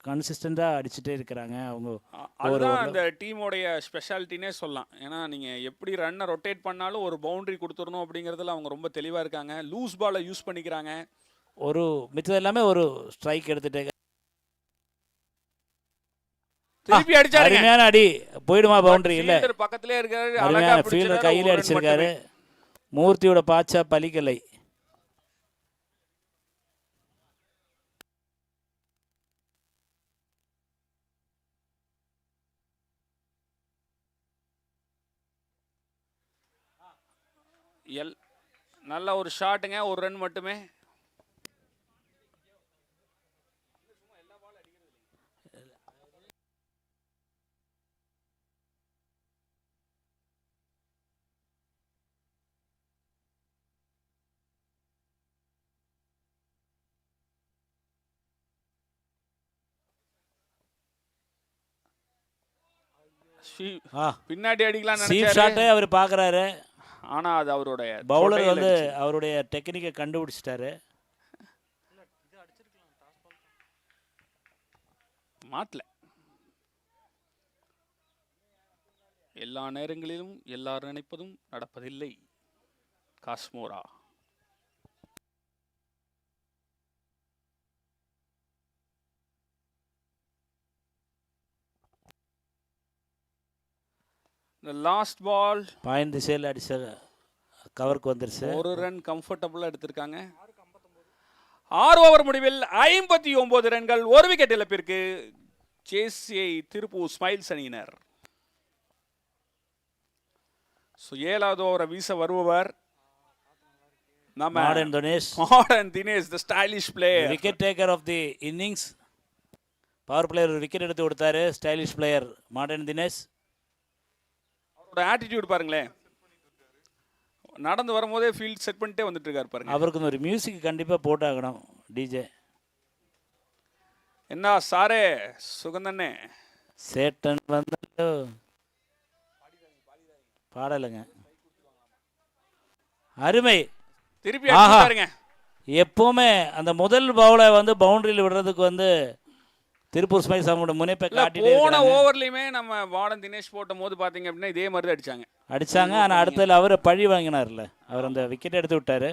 கன்சிஸ்டண்டாக அடிச்சுட்டே இருக்கிறாங்க அவங்க. அதுதான் அந்த டீமோடைய ஸ்பெஷாலிட்டினே சொல்லலாம். ஏன்னா நீங்கள் எப்படி ரன்னை ரொட்டேட் பண்ணாலும் ஒரு பவுண்டரி கொடுத்துடணும் அப்படிங்கிறதுல அவங்க ரொம்ப தெளிவாக இருக்காங்க. லூஸ் பாலை யூஸ் பண்ணிக்கிறாங்க. ஒரு மிச்சம் எல்லாமே ஒரு ஸ்ட்ரைக் எடுத்துட்டு திருப்பி அடிச்சாரு. அருமையான அடி, போயிடுமா பவுண்டரி? இல்லை, பக்கத்திலே இருக்காரு, அருமையான ஃபீல்டர் கையில் அடிச்சிருக்காரு. மூர்த்தியோட பாச்சா பலிக்கலை. நல்ல ஒரு ஷாட்டுங்க, ஒரு ரன் மட்டுமே. பின்னாடி அடிக்கலாம் நினைச்சாரு, அவர் பார்க்குறாரு. ஆனா அது அவருடைய பவுலர் வந்து அவருடைய டெக்னிக்கை கண்டுபிடிச்சிட்டாரு. மாட்டல. எல்லா நேரங்களிலும் எல்லாரும் நினைப்பதும் நடப்பதில்லை. காஸ்மோரா லாஸ்ட் பால் பாயிண்ட் திசையில் அடிச்ச கவருக்கு வந்துருச்சு. ஒரு ரன் கம்ஃபர்டபுளாக எடுத்திருக்காங்க. 6 ஓவர் முடிவில் 59 ரன்கள், ஒரு விக்கெட் இழப்பிற்கு ஜேசிஐ திருப்பூர் ஸ்மைல்ஸ் அணியினர். 7வது ஓவரை வீச வருபவர் நம்ம modern Dinesh, the stylish player, wicket taker of the innings. Power player wicket எடுத்து கொடுத்தாரு. Stylish player modern Dinesh. அவரோட ஆட்டிடியூட் பாருங்களேன், நடந்து வரும்போதே ஃபீல்ட் செட் பண்ணிட்டே வந்துட்டு இருக்காரு பாருங்க. அவருக்கு ஒரு மியூசிக் கண்டிப்பா போட்டாகணும் டிஜே. என்ன சாரே சுகந்தண்ணே சேட்டன் வந்து பாடலுங்க, அருமை. திருப்பி அடிச்சாருங்க. எப்பவுமே அந்த முதல் பவுலை வந்து பவுண்டரியில் விடுறதுக்கு வந்து திருப்பூர் ஸ்மைல்ஸ் அவங்களோட முனைப்பை காட்டிட்டே போன ஓவர்லயுமே நம்ம வார்டன் தினேஷ் போட்ட போது பாத்தீங்க அப்படின்னா இதே மாதிரி தான் அடிச்சாங்க. ஆனா அடுத்ததுல அவரை பழி வாங்கினார்ல, அவர் அந்த விக்கெட் எடுத்து விட்டாரு.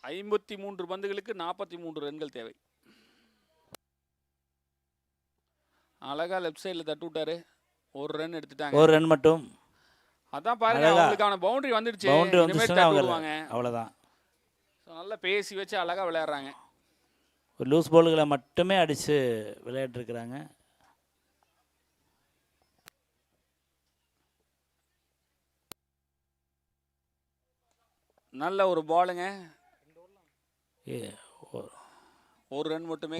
ஐம்பத்தி 3 பந்துகளுக்கு 43 ரன்கள் தேவை. அழகா லெஃப்ட் சைடில் தட்டு விட்டாரு, ஒரு ரன் எடுத்துட்டாங்க. ஒரு ரன் மட்டும். அதான் பாருங்க, அவங்களுக்கான பவுண்டரி வந்துடுச்சு. பவுண்டரி வந்துச்சுன்னா அவ்வளவுதான். நல்லா பேசி வச்சு அழகா விளையாடுறாங்க. ஒரு லூஸ் பால்களை மட்டுமே அடிச்சு விளையாட்டு இருக்கிறாங்க. நல்ல ஒரு பாலுங்க, ஒரு ரன் மட்டுமே.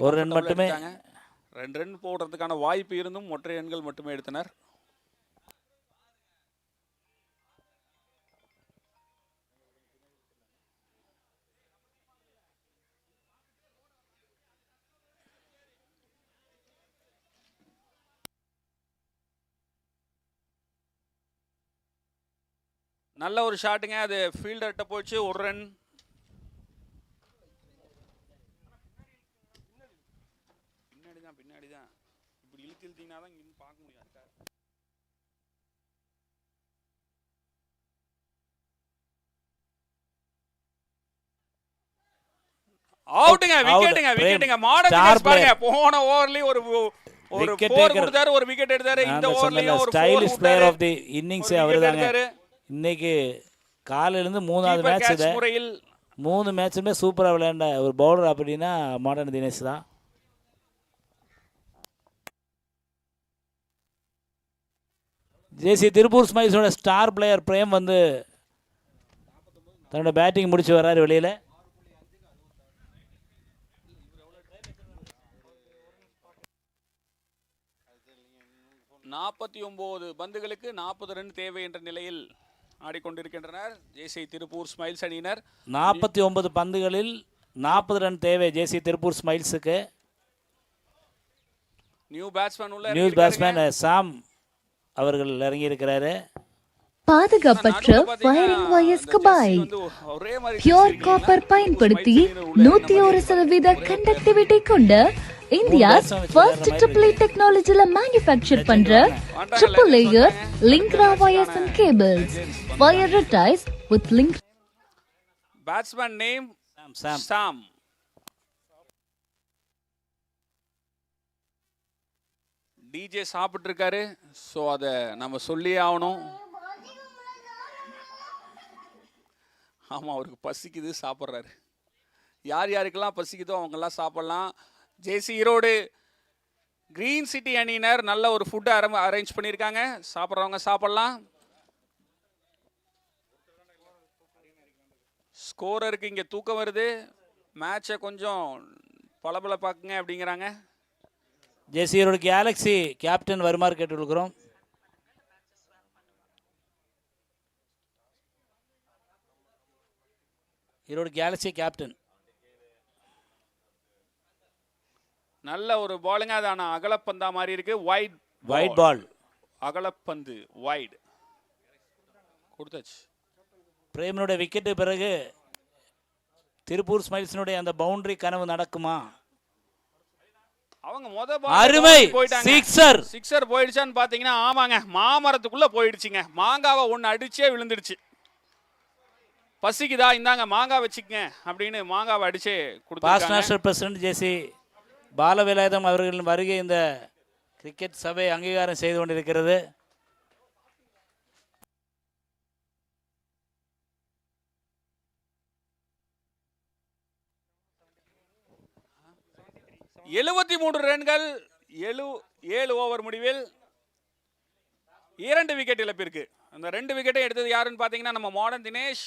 2 ரன் போடுறதுக்கான வாய்ப்பு இருந்தும் ஒற்றை ரன்கள் மட்டுமே எடுத்தனர். நல்ல ஒரு ஷாட்டுங்க, அது ஃபீல்டர்கிட்ட போச்சு, ஒரு ரன். அப்படின்னா தான் இங்க பார்க்க முடியாது. அவுட்டுங்க, விக்கெட்டுங்க. மாடர்ன் தினேஷ் பாருங்க, போன ஓவர்லயே ஒரு Wicket 4 taker. கொடுத்தாரு, ஒரு விக்கெட் எடுத்தாரு. இந்த நான் ஓவர்லயே ஒரு 4 ஸ்டைலிஷ் பிளேயர் ஆஃப் கொடுத்தாரு. தி இன்னிங்ஸ் ஒரு wicket அவர்தாங்க. எடுத்தாரு. இன்னைக்கு காலையில இருந்து மூணாவது Keeper மேட்ச் catch இது. முறையில் 3 மேட்சுமே சூப்பரா விளையாண்ட ஒரு பவுலர் அப்படின்னா மாடர்ன் தினேஷ் தான். ஜேசி திருப்பூர் ஸ்மைல்ஸோட ஸ்டார் பிளேயர் பிரேம் வந்து தன்னோட பேட்டிங் முடிச்சு வர்றாரு வெளியில. நாற்பத்தி 49 பந்துகளுக்கு 40 ரன் தேவை என்ற நிலையில் ஆடிக்கொண்டிருக்கின்றனர் ஜேசி திருப்பூர் ஸ்மைல்ஸ் அணியினர். 49 பந்துகளில் 40 ரன் தேவை ஜேசி திருப்பூர் ஸ்மைல்ஸுக்கு. நியூ பேட்ஸ்மேன் உள்ள நியூ பேட்ஸ்மேன் சாம் அவர்கள் இறங்கி இருக்கிறாரு. பாதுகாப்பற்ற ஃபயரிங் வயர்ஸ்க்கு பாய் பியூர் காப்பர் பயன்படுத்தி 101% கண்டக்டிவிட்டி கொண்ட இந்தியாஸ் ஃபர்ஸ்ட் ட்ரிபிள் டெக்னாலஜில மேனுஃபேக்சர் பண்ற triple layer Lingra wires and cables wire ரிட்டைஸ் with link. Batsman name Sam. Sam. டிஜே சாப்பிட்டு இருக்காரு, ஸோ அதை நம்ம சொல்லியே ஆகணும். ஆமாம், அவருக்கு பசிக்குது, சாப்பிட்றாரு. யார் யாருக்கெல்லாம் பசிக்குதோ அவங்கெல்லாம் சாப்பிட்லாம். ஜேசி ஈரோடு கிரீன் சிட்டி அணியினர் நல்ல ஒரு ஃபுட்டை அரேஞ்ச் பண்ணியிருக்காங்க, சாப்பிட்றவங்க சாப்பிட்லாம். ஸ்கோரருக்கு இங்கே தூக்கம் வருது, மேட்சை கொஞ்சம் பளபளப்பாக்குங்க அப்படிங்கிறாங்க. ஜேசி ஈரோடு கேலக்ஸி கேப்டன் வருமாறு கேட்டுக்கொள்கிறோம். Erode Galaxy captain. நல்ல ஒரு பாலுங்க, அது ஆனால் அகலப்பந்தா மாதிரி இருக்கு. வைட் பால், அகலப்பந்து வைட் கொடுத்தாச்சு. பிரேமனுடைய விக்கெட்டு பிறகு திருப்பூர் ஸ்மைல்ஸினுடைய அந்த பவுண்டரி கனவு நடக்குமா? அவங்க முத அருமை சிக்ஸர். சிக்ஸர் போயிடுச்சான்னு பாத்தீங்கன்னா ஆமாங்க, மாமரத்துக்குள்ள போயிடுச்சுங்க. மாங்காவை ஒன்னு அடிச்சே விழுந்துடுச்சு. பசிக்குதா, இந்தாங்க மாங்காய் வச்சுக்கங்க அப்படின்னு மாங்காவை அடிச்சே பாஸ்ட் நேஷனல் பிரசிடென்ட் ஜேசி பாலவேலாயுதம் அவர்களின் வருகை இந்த கிரிக்கெட் சபை அங்கீகாரம் செய்து கொண்டிருக்கிறது. எழுபத்தி 3 ரன்கள் 7 ஓவர் முடிவில் 2 விக்கெட் இழப்பிற்கு. அந்த 2 விக்கெட்டை எடுத்தது யாருன்னு பாத்தீங்கன்னா நம்ம மாடர்ன் தினேஷ்.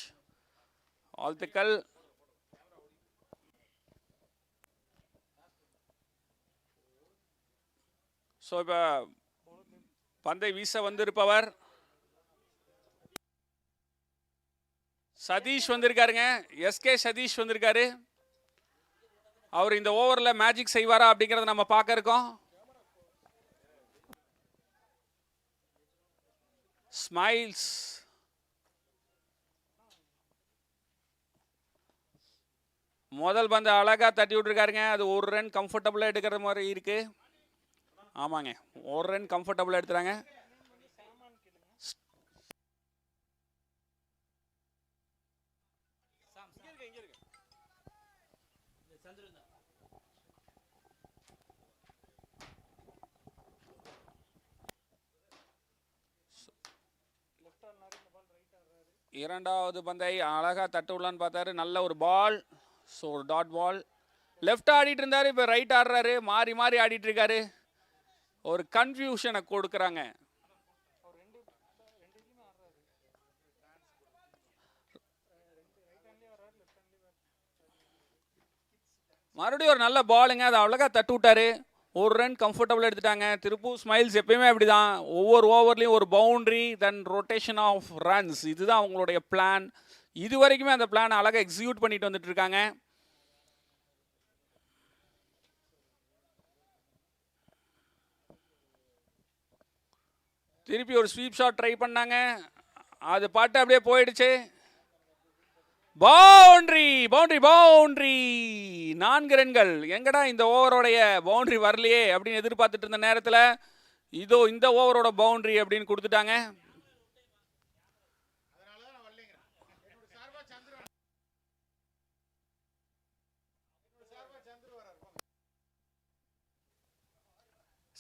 வாழ்த்துக்கள். ஸோ இப்போ பந்தை வீச வந்திருப்பவர் சதீஷ் வந்திருக்காருங்க. எஸ்கே சதீஷ் வந்திருக்காரு. அவர் இந்த ஓவரில் மேஜிக் செய்வாரா அப்படிங்கிறத நம்ம பார்க்க இருக்கோம். ஸ்மைல்ஸ் முதல் பந்து அழகா தட்டி விட்டுருக்காருங்க. அது 1 ரன் கம்ஃபர்டபுளாக எடுக்கிற மாதிரி இருக்கு. ஆமாங்க, 1 ரன் கம்ஃபர்டபுளாக எடுத்துறாங்க. இரண்டாவது பந்தை அழகா தட்டு விடலான்னு பார்த்தாரு. நல்ல ஒரு பால். ஸோ ஒரு டாட் பால். லெஃப்ட் ஆடிட்டு இருந்தாரு, இப்போ ரைட் ஆடுறாரு. மாறி மாறி ஆடிட்டு இருக்காரு. ஒரு கன்ஃபியூஷனை கொடுக்குறாங்க. மறுபடியும் ஒரு நல்ல பாலுங்க, அதை அழகா தட்டு விட்டாரு. 1 ரன் கம்ஃபர்டபுள் எடுத்துட்டாங்க. திருப்பூர் ஸ்மைல்ஸ் எப்பயுமே அப்படிதான், ஒவ்வொரு ஓவர்லையும் ஒரு boundary then rotation of runs, இதுதான் அவங்களுடைய பிளான். இது வரைக்குமே அந்த பிளான் அழகாக எக்ஸிக்யூட் பண்ணிட்டு வந்துட்டு இருக்காங்க. திருப்பி ஒரு ஸ்வீப் ஷாட் ட்ரை பண்ணாங்க, அது பாட்டு அப்படியே போயிடுச்சு. பவுண்டரி பவுண்டரி பவுண்டரி 4 ரன்கள். எங்கடா இந்த ஓவரோடைய பவுண்டரி வரலையே அப்படின்னு எதிர்பார்த்துட்டு இருந்த நேரத்தில் இதோ இந்த ஓவரோட பவுண்டரி அப்படின்னு கொடுத்துட்டாங்க.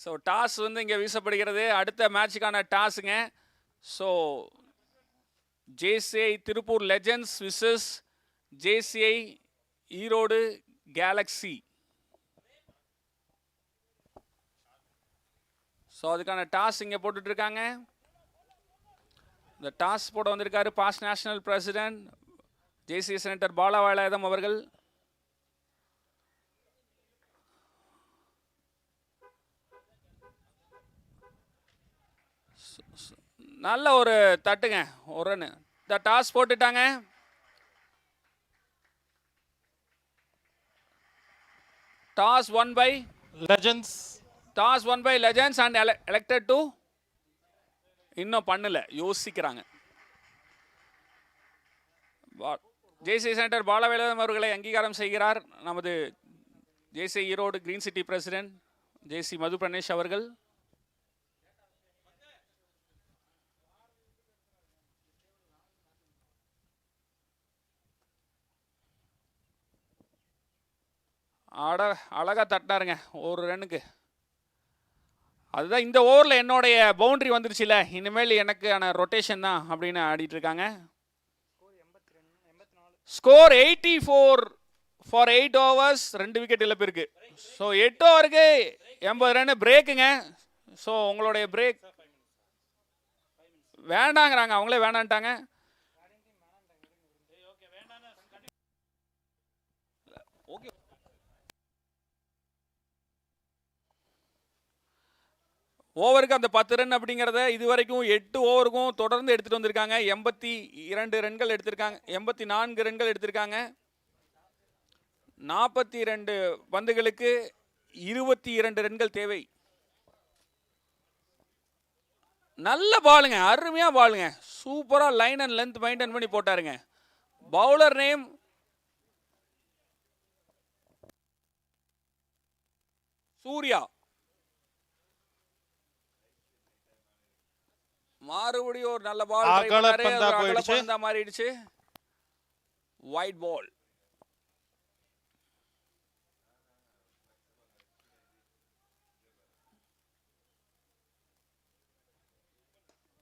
ஸோ டாஸ் வந்து இங்கே வீசப்படுகிறது. அடுத்த மேட்சுக்கான டாஸுங்க. So JCI Tiruppur legends versus JCI Erode galaxy. So அதுக்கான டாஸ் இங்கே போட்டுட்டு இருக்காங்க. இந்த டாஸ் போட வந்திருக்காரு past national president JCI senator Bala Velayudham அவர்கள். நல்ல ஒரு தட்டுங்க, ஒரு ரன். இந்த டாஸ் போட்டுட்டாங்க. Toss won by legends. Toss won by legends and elected to இன்னும் பண்ணல, யோசிக்கிறாங்க. ஜேசிஐ செனட்டர் பாலவேலன் அவர்களை அங்கீகாரம் செய்கிறார் நமது JCI Erode green city president JC Madhu Pranesh அவர்கள். அழகா தட்டினாருங்க ஒரு ரன்னுக்கு. அதுதான் இந்த ஓவரில் என்னுடைய பவுண்டரி வந்துருச்சுல, இனிமேல் எனக்கான ரொட்டேஷன் தான் அப்படின்னு ஆடிட்டு இருக்காங்க. ஸ்கோர் 84 ஃபார் 8 overs, 2 விக்கெட் இழப்பு இருக்கு. ஸோ 8 ஓவருக்கு 80 ரன் பிரேக்குங்க. ஸோ உங்களுடைய பிரேக் வேண்டாங்கிறாங்க, அவங்களே வேண்டான்ட்டாங்க. ஓகே, ஓவருக்கு அந்த 10 ரன் அப்படிங்கிறத இது வரைக்கும் 8 ஓவருக்கும் தொடர்ந்து எடுத்துகிட்டு வந்திருக்காங்க. 82 ரன்கள் எடுத்திருக்காங்க, 84 ரன்கள் எடுத்திருக்காங்க. 42 பந்துகளுக்கு 22 ரன்கள் தேவை. நல்ல பாலுங்க, அருமையா பாலுங்க, சூப்பரா லைன் அண்ட் லென்த் மெயின்டைன் பண்ணி போட்டாருங்க. Bowler name Surya. மறுபடியும் ஒரு நல்ல பால் மாறிடுச்சு. White ball.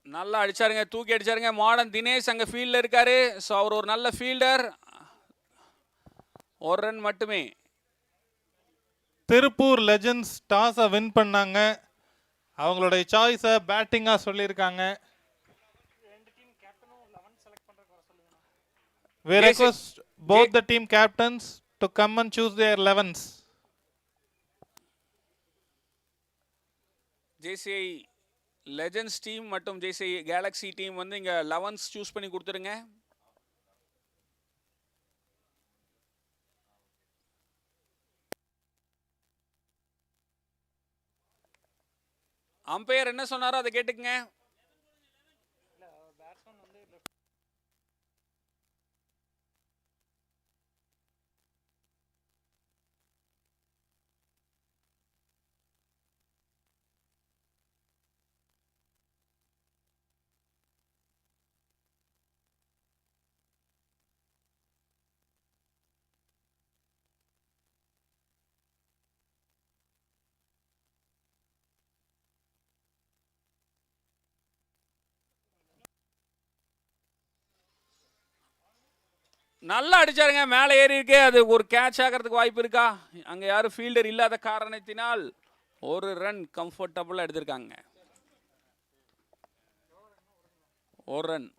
நல்லா அடிச்சாருங்க, தூக்கி அடிச்சாருங்க. மாடர்ன் தினேஷ் அங்க ஃபீல்ட்ல இருக்காரு. ஸோ அவர் ஒரு நல்ல ஃபீல்டர். ஒரு ரன் மட்டுமே. திருப்பூர் லெஜெண்ட்ஸ் டாஸை வின் பண்ணாங்க. அவங்களுடைய சாய்ஸை பேட்டிங்காக சொல்லியிருக்காங்க. We request both the team captains to come and choose their 11s. JCI legends team மற்றும் ஜேசிஐ கேலக்ஸி டீம் வந்து இங்க 11s சூஸ் பண்ணி கொடுத்துருங்க. அம்பையர் என்ன சொன்னாரோ அதை கேட்டுக்குங்க. நல்லா அடிச்சாருங்க, மேலே ஏறி இருக்கு. அது ஒரு கேட்ச் ஆகிறதுக்கு வாய்ப்பு இருக்கா? அங்கே யாரும் ஃபீல்டர் இல்லாத காரணத்தினால் ஒரு ரன் கம்ஃபர்டபுளாக எடுத்திருக்காங்க. ஒரு ரன்.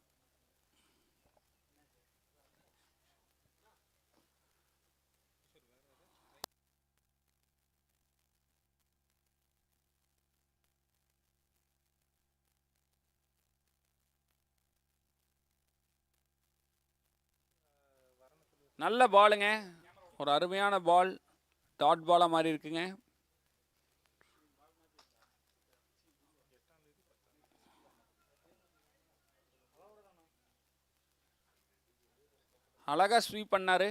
நல்ல பாலுங்க, ஒரு அருமையான பால், டாட் பாலாக மாதிரி இருக்குங்க. அழகா ஸ்வீப் பண்ணாரு.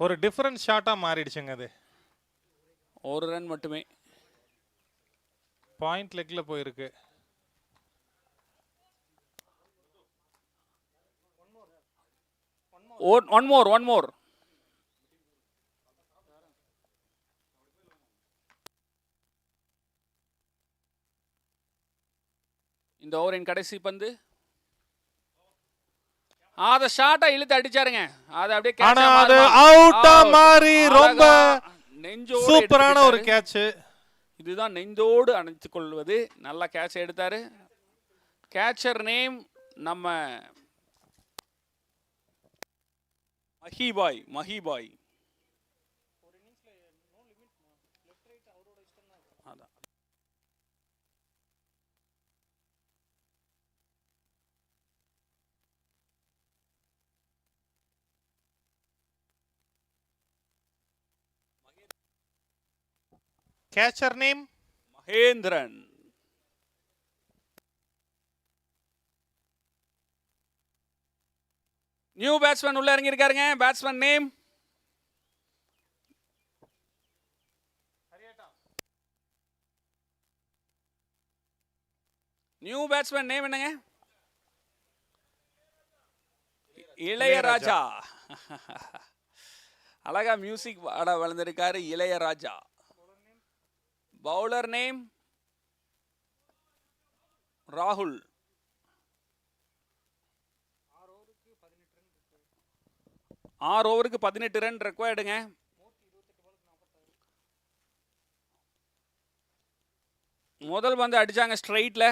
ஒரு டிஃபரன்ஸ் ஷாட்டாக மாறிடுச்சுங்க அது. ஒரு ரன் மட்டுமே. பாயிண்ட் லெக்ல போயிருக்கு. One more. இந்த ஓவரின் கடைசி பந்து. அத ஷாட்டா இழுத்து அடிச்சாருங்க. அது அப்படியே ஆனா அது அவுட்டா மாறி ரொம்ப சூப்பரான ஒரு கேட்ச். இதுதான் நெஞ்சோடு அணைத்துக் கொள்வது. நல்ல கேட்ச் எடுத்தாரு. கேட்சர் நேம் நம்ம மஹிபாய். Catcher name Mahendran. New batsman உள்ள இறங்கி இருக்காருங்க. பேட்ஸ்மேன் நேம் என்னங்க? இளையராஜா. அழகா மியூசிக் ஆட வளர்ந்திருக்காரு இளையராஜா. பவுலர் நேம் ராகுல். ஆறு ஓவருக்கு 18 ரன் ரெக்வயர்டுங்க. முதல் பந்து அடிச்சாங்க ஸ்ட்ரைட்ல.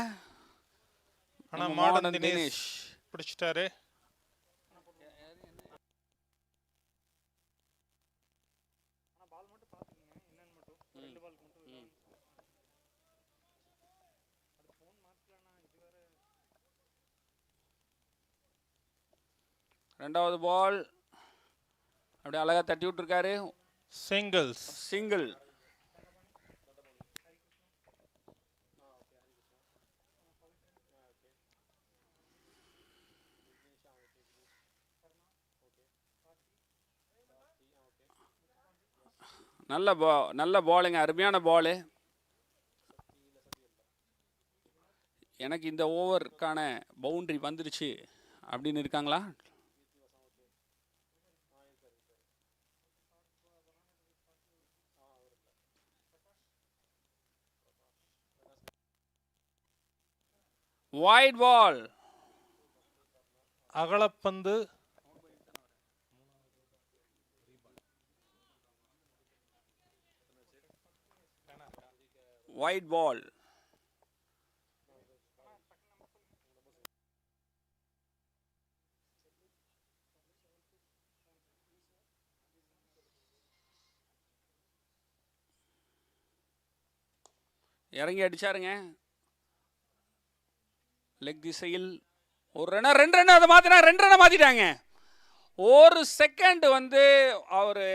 ஆனா மாடர்ன் தினேஷ் பிடிச்சிட்டாரு. ரெண்டாவது பால் அப்படியே அழகா தட்டி விட்டுருக்காரு. சிங்கிள். நல்ல பாலுங்க, அருமையான பாலு. எனக்கு இந்த ஓவருக்கான பவுண்டரி வந்துருச்சு அப்படின்னு இருக்காங்களா? Wide ball. அகலப்பந்து. Wide ball. இறங்கி அடிச்சாருங்க லெக் திசையில். ஒரு ரன், 2 ரன். அதை மாத்தினாங்க, 2 ரன் மாத்திட்டாங்க. ஒரு செகண்ட் வந்து அவர்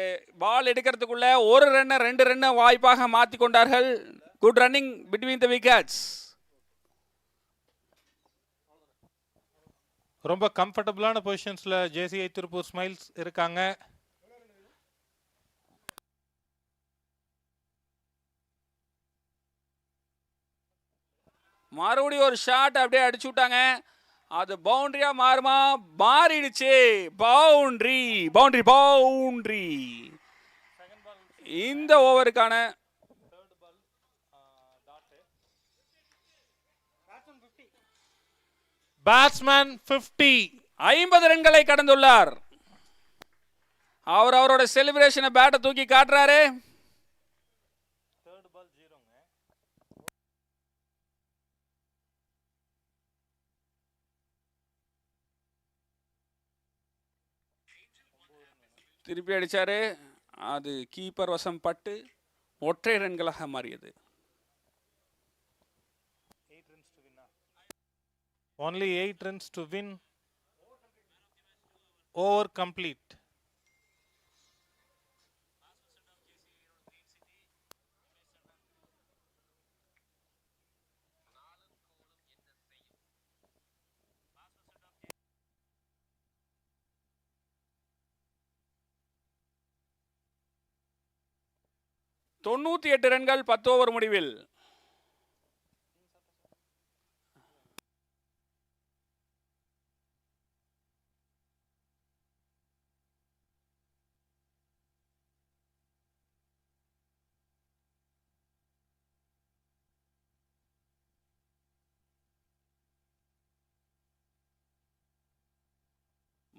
பால் எடுக்கிறதுக்குள்ள ஒரு ரன் 2 ரன் வாய்ப்பாக மாற்றி கொண்டார்கள். Good running between the wickets. ரொம்ப கம்ஃபர்டபுளான பொசிஷன்ஸ்ல ஜேசிஐ திருப்பூர் ஸ்மைல்ஸ் இருக்காங்க. மறுபடியும் ஒரு ஷாட் அப்படியே அடிச்சு விட்டாங்க. அது பவுண்டரியா மாறுமா? மாறிடுச்சு. பவுண்டரி. இந்த ஓவருக்கான பேட்ஸ்மேன் 50 ரன்களை கடந்துள்ளார். அவரோட செலிப்ரேஷனை பேட்டை தூக்கி காட்டுறாரு. திருப்பி அடிச்சாரு. அது கீப்பர் வசம் பட்டு ஒற்றை ரன்களாக மாறியது. Only 8 runs to win. Over complete. தொண்ணூத்தி 8 ரன்கள் 10 ஓவர் முடிவில்.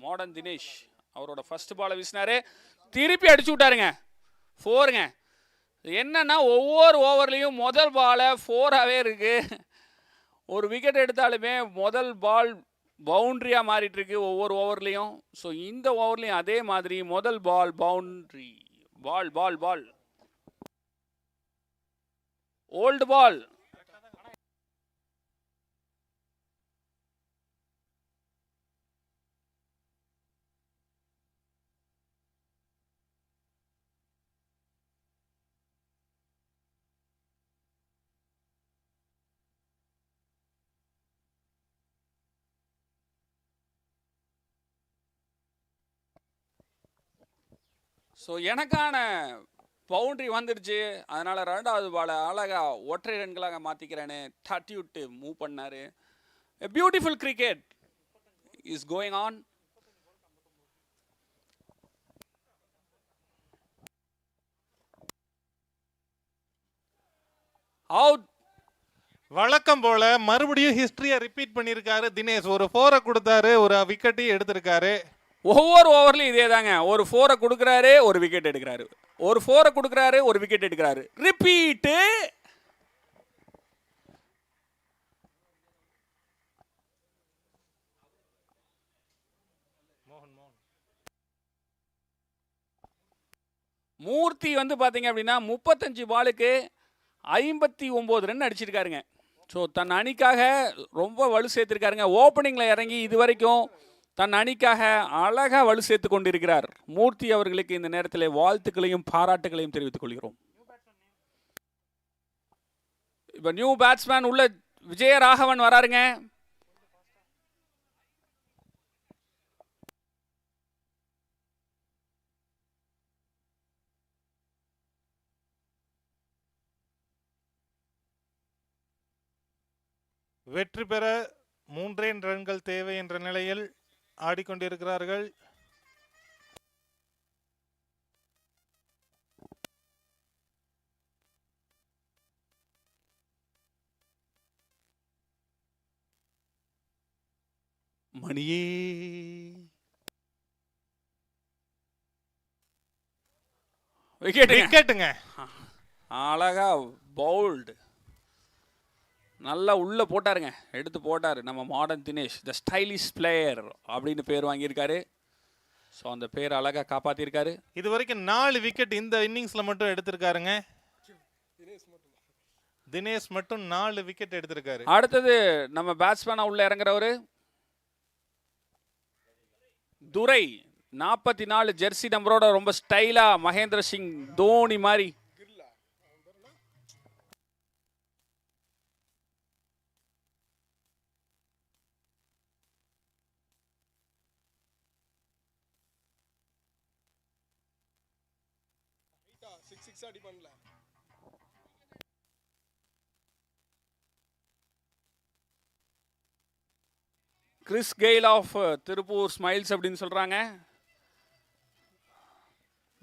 மாடர்ன் தினேஷ் அவரோட ஃபர்ஸ்ட் பாலை வீசினாரு, திருப்பி அடிச்சு விட்டாருங்க, 4ங்க. என்னன்னா ஒவ்வொரு ஓவர்லேயும் முதல் பாலை 4ஆகவே இருக்கு. ஒரு விக்கெட் எடுத்தாலுமே முதல் பால் பவுண்ட்ரியாக மாறிட்டு இருக்கு ஒவ்வொரு ஓவர்லேயும். ஸோ இந்த ஓவர்லேயும் அதே மாதிரி முதல் பால் பவுண்ட்ரி, பால் பால் பால் ஓல்டு பால். ஸோ எனக்கான பவுண்ட்ரி வந்துடுச்சு, அதனால் 2வது பாலை அழகாக ஒற்றை ரன்களாக மாற்றிக்கிறேன்னு தட்டி விட்டு மூவ் பண்ணார். A beautiful cricket is going on. Out. வழக்கம் போல மறுபடியும் ஹிஸ்டரியை ரிப்பீட் பண்ணியிருக்காரு தினேஷ். ஒரு 4 கொடுத்தாரு, ஒரு விக்கெட்டையும் எடுத்திருக்காரு. ஒவ்வொரு ஓவர்லையும் இதே தாங்க, ஒரு 4 கொடுக்குறாரு, ஒரு விக்கெட் எடுக்கிறாரு, ஒரு 4 கொடுக்குறாரு, ஒரு விக்கெட் எடுக்கிறாரு, ரிப்பீட்டு. மூர்த்தி வந்து பார்த்தீங்க அப்படின்னா 35 பாலுக்கு 59 ரன் அடிச்சிருக்காருங்க. ஸோ தன் அணிக்காக ரொம்ப வலு சேர்த்துருக்காருங்க. ஓப்பனிங்கில் இறங்கி இது வரைக்கும் தன் அணிக்காக அழகாக வலு சேர்த்து கொண்டிருக்கிறார் மூர்த்தி அவர்களுக்கு. இந்த நேரத்தில் வாழ்த்துக்களையும் பாராட்டுகளையும் தெரிவித்துக் கொள்கிறோம். இப்போ நியூ பேட்ஸ்மேன் உள்ள விஜயராகவன் வராருங்க. வெற்றி பெற 3 ரன்கள் தேவை என்ற நிலையில் ஆடிக்கொண்டிருக்கிறார்கள். மணியே விக்கெட்டுங்க. அழகா பவுல்டு, நல்லா உள்ள போட்டாருங்க, எடுத்து போட்டாரு நம்ம மாடர்ன் தினேஷ். த ஸ்டைலிஷ் பிளேயர் அப்படின்னு பேர் வாங்கியிருக்காரு. ஸோ அந்த பேர் அழகாக காப்பாற்றிருக்காரு. இது வரைக்கும் 4 விக்கெட் இந்த இன்னிங்ஸில் மட்டும் எடுத்திருக்காருங்க. தினேஷ் மட்டும் 4 விக்கெட் எடுத்திருக்காரு. அடுத்தது நம்ம பேட்ஸ்மேனா உள்ள இறங்குறவரு துரை, 44 ஜெர்சி நம்பரோட ரொம்ப ஸ்டைலா மகேந்திர சிங் தோனி மாதிரி. Chris Gayle of Tiruppur smiles அப்படின்னு சொல்றாங்க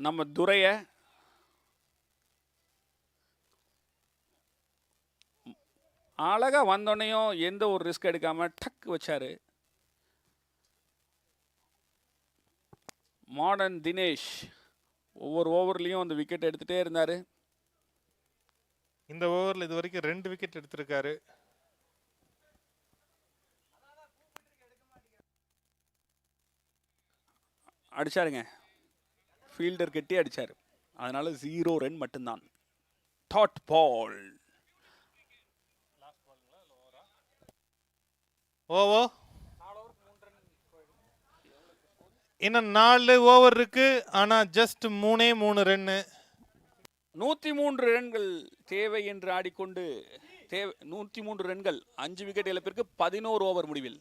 நம்ம துரைய. அழகா வந்தோடனையும் எந்த ஒரு ரிஸ்க் எடுக்காம டக் வச்சாரு. மாடர்ன் தினேஷ் ஒவ்வொரு ஓவர்லையும் அந்த விக்கெட் எடுத்துட்டே இருந்தாரு. இந்த ஓவரில் இது வரைக்கும் 2 விக்கெட் எடுத்திருக்காரு. அடிச்சாருங்க, ஃபீல்டர் கட்டி அடிச்சாரு, அதனால 0 ரன் மட்டும்தான். டாட் பால் ஓவோ இன்னும் 4 ஓவர் இருக்கு. ஆனா ஜஸ்ட் 3 ரன்னு. 103 ரன்கள் தேவை என்று ஆடிக்கொண்டு 103 ரன்கள் 5 விக்கெட் இழப்பிற்கு 11 ஓவர் முடிவில்.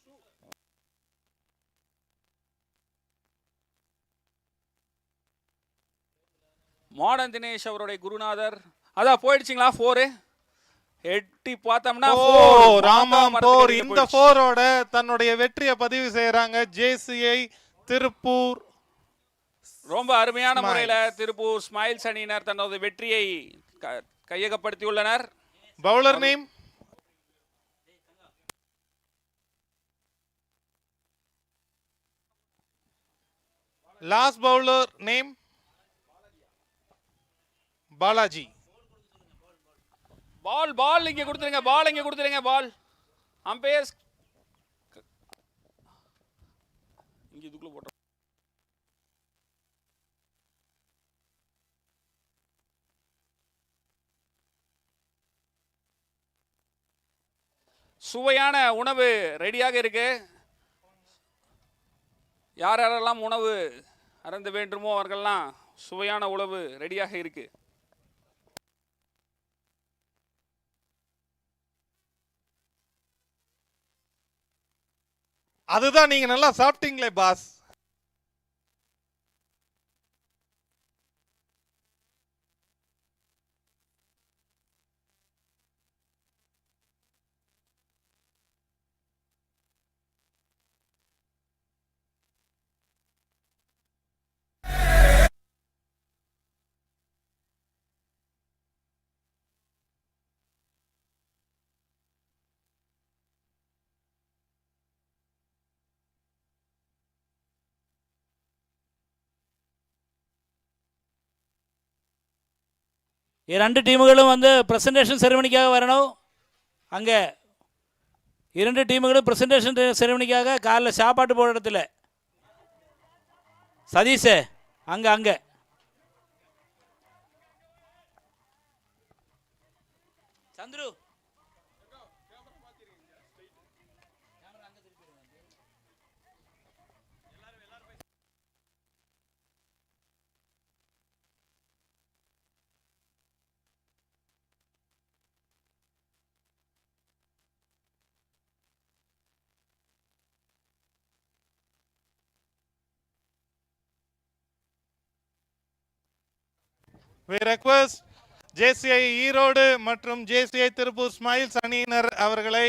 மாடர்ன் தினேஷ் அவருடைய குருநாதர் அதான் போயிடுச்சுங்களா 4 எட்டி பார்த்தோம்னா ராமாம் போர். இந்த 4ஓட தன்னுடைய வெற்றியை பதிவு செய்யறாங்க ஜேசிஐ திருப்பூர். ரொம்ப அருமையான முறையில் திருப்பூர் ஸ்மைல்ஸ் அணியினர் தனது வெற்றியை கையகப்படுத்தியுள்ளனர். Bowler name last bowler name Balaji. Ball இங்க கொடுத்துருங்க பால் அம்பையர்ஸ் இங்க இதுக்குள்ள போட்டோம். சுவையான உணவு ரெடியாக இருக்கு. யாரெல்லாம் உணவு அருந்த வேண்டுமோ அவர்கள்லாம் சுவையான உணவு ரெடியாக இருக்கு. அதுதான் நீங்க நல்லா சாப்பிட்டீங்களே பாஸ். இரண்டு டீமுகளும் வந்து பிரசன்டேஷன் செரிமனிக்காக வரணும். அங்கே இரண்டு டீமுகளும் பிரசன்டேஷன் செரிமனிக்காக காலைல சாப்பாட்டு போடுற இடத்துல சதீஷே அங்கே Chandru We request JCI Erode மற்றும் JCI திருப்பூர் ஸ்மைல்ஸ் அணியினர் அவர்களை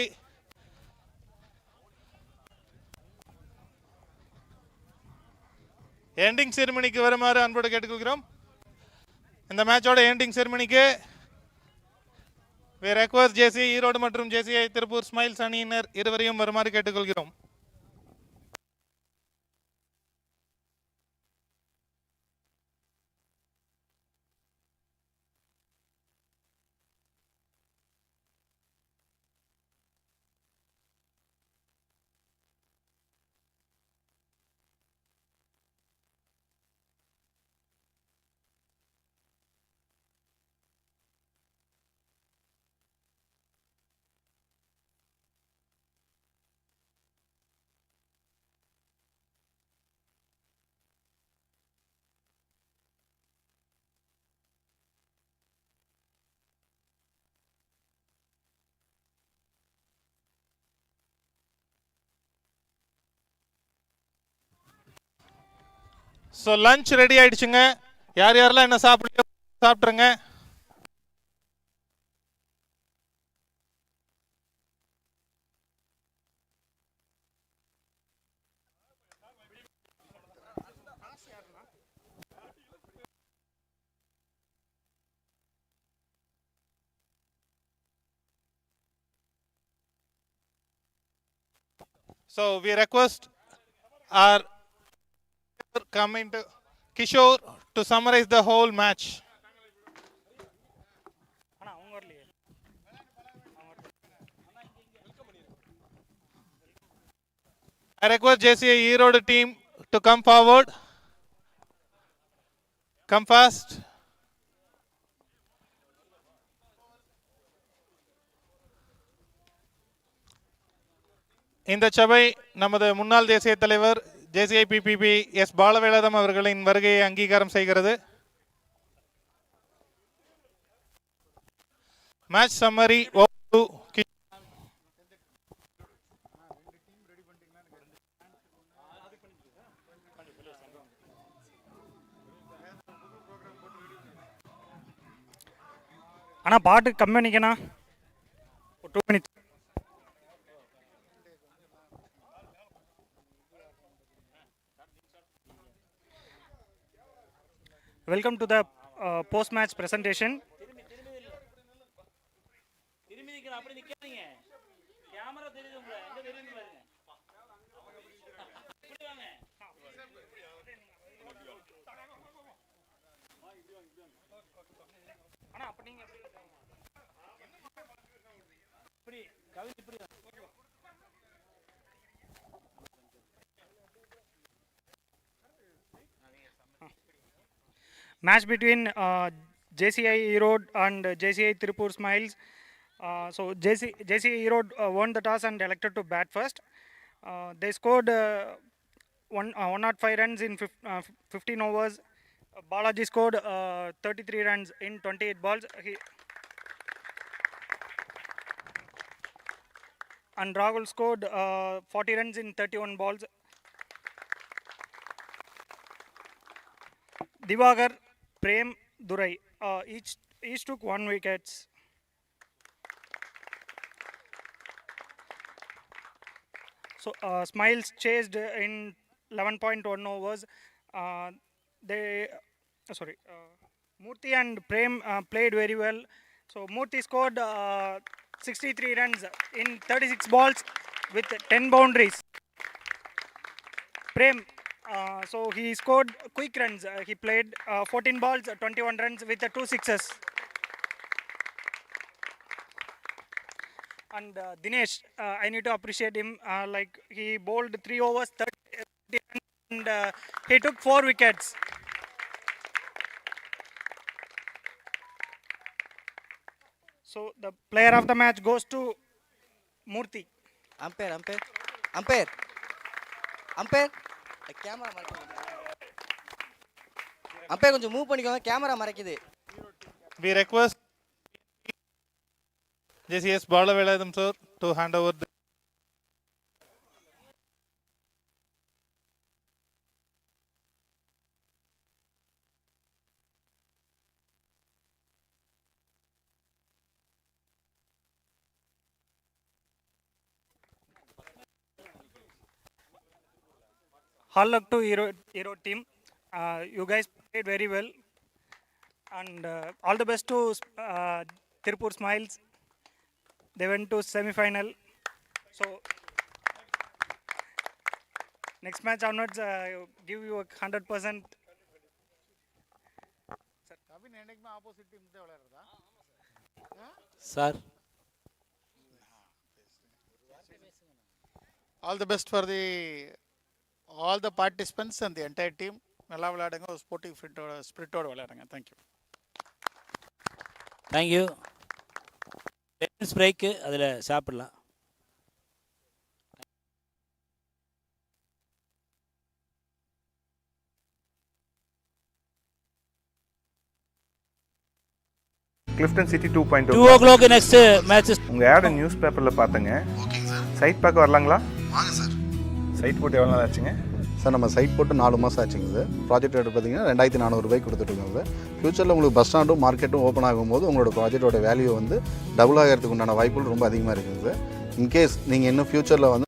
எண்டிங் செரிமனிக்கு வருமாறு அன்போடு கேட்டுக்கொள்கிறோம். இந்த மேட்சோட எண்டிங் செரிமனிக்கு we request JCI ஈரோடு மற்றும் JCI திருப்பூர் ஸ்மைல்ஸ் அணியினர் இருவரையும் வருமாறு கேட்டுக்கொள்கிறோம். ஸோ லஞ்ச் ரெடி ஆயிடுச்சுங்க. யார் யாரெல்லாம் என்ன சாப்பிட்ருங்க. So we request our coming to Kishore to summarize the whole match. I request JCI Erode team to come forward. Come fast. இந்த சபை நமது முன்னாள் தேசிய தலைவர் JCI PPP எஸ் பாலவேலாதம் அவர்களின் வருகையை அங்கீகாரம் செய்கிறது. மேட்ச் சம்மரி அண்ணா பாட்டு கம்மி பண்ணிக்கண்ணா. 2 minutes. Welcome to the post-match presentation. Match between JCI Erode and JCI Tirupur Smiles. So JCI Erode won the toss and elected to bat first. They scored 105 runs in 15 overs. Balaji scored 33 runs in 28 balls. And Rahul scored 40 runs in 31 balls. Divagar, Prem, Durai each took 1 wicket. So Smiles chased in 11.1 overs. Murthy and Prem played very well. So Murthy scored 63 runs in 36 balls with 10 boundaries. Prem, so he scored quick runs. He played 14 balls, 21 runs with 2 sixes. And Dinesh, I need to appreciate him. Like he bowled 3 overs, 30 runs, and he took 4 wickets. So the player of the match goes to Murthy. Umpire. Camera மறைக்குது. Umpire கொஞ்சம் move பண்ணிக்கோங்க, camera மறைக்குது. We request JCS Balaveladam sir to hand over the All luck to Hero team. You guys played very well. And all the best to Tirupur Smiles. They went to semi-final. So next match onwards, give you 100%. Sir. All the best for all the participants and the entire team. நல்லா விளையாடுங்க, ஒரு sportive ஸ்பிரிட்டோட விளையாடுங்க. Thank you. Thank you. 10 minutes brake, அதில் சாப்பிடலாம். Clifton city 2.0 2 o'clock next match. உங்கள் ad news பேப்பரில் பார்த்தேங்க. Side பார்க்க வரலாங்களா? வாங்க சார். சைட் போட்டு எவ்வளோ நாள் ஆச்சுங்க சார்? நம்ம சைட் போட்டு 4 மாதம் ஆச்சுங்க சார். ப்ராஜெக்ட் ரேட் பார்த்தீங்கன்னா 2400 ரூபாய்க்கு கொடுத்துட்ருக்கோங்க சார். ஃபியூச்சரில் உங்களுக்கு பஸ் ஸ்டாண்டும் மார்க்கெட்டும் ஓப்பன் ஆகும்போது உங்களோட ப்ராஜெக்டோட வேல்யூ வந்து டபுள் ஆகிறதுக்கு உண்டான வாய்ப்புகள் ரொம்ப அதிகமாக இருக்குங்க சார். இன்கேஸ் நீங்கள் இன்னும் ஃபியூச்சரில் வந்து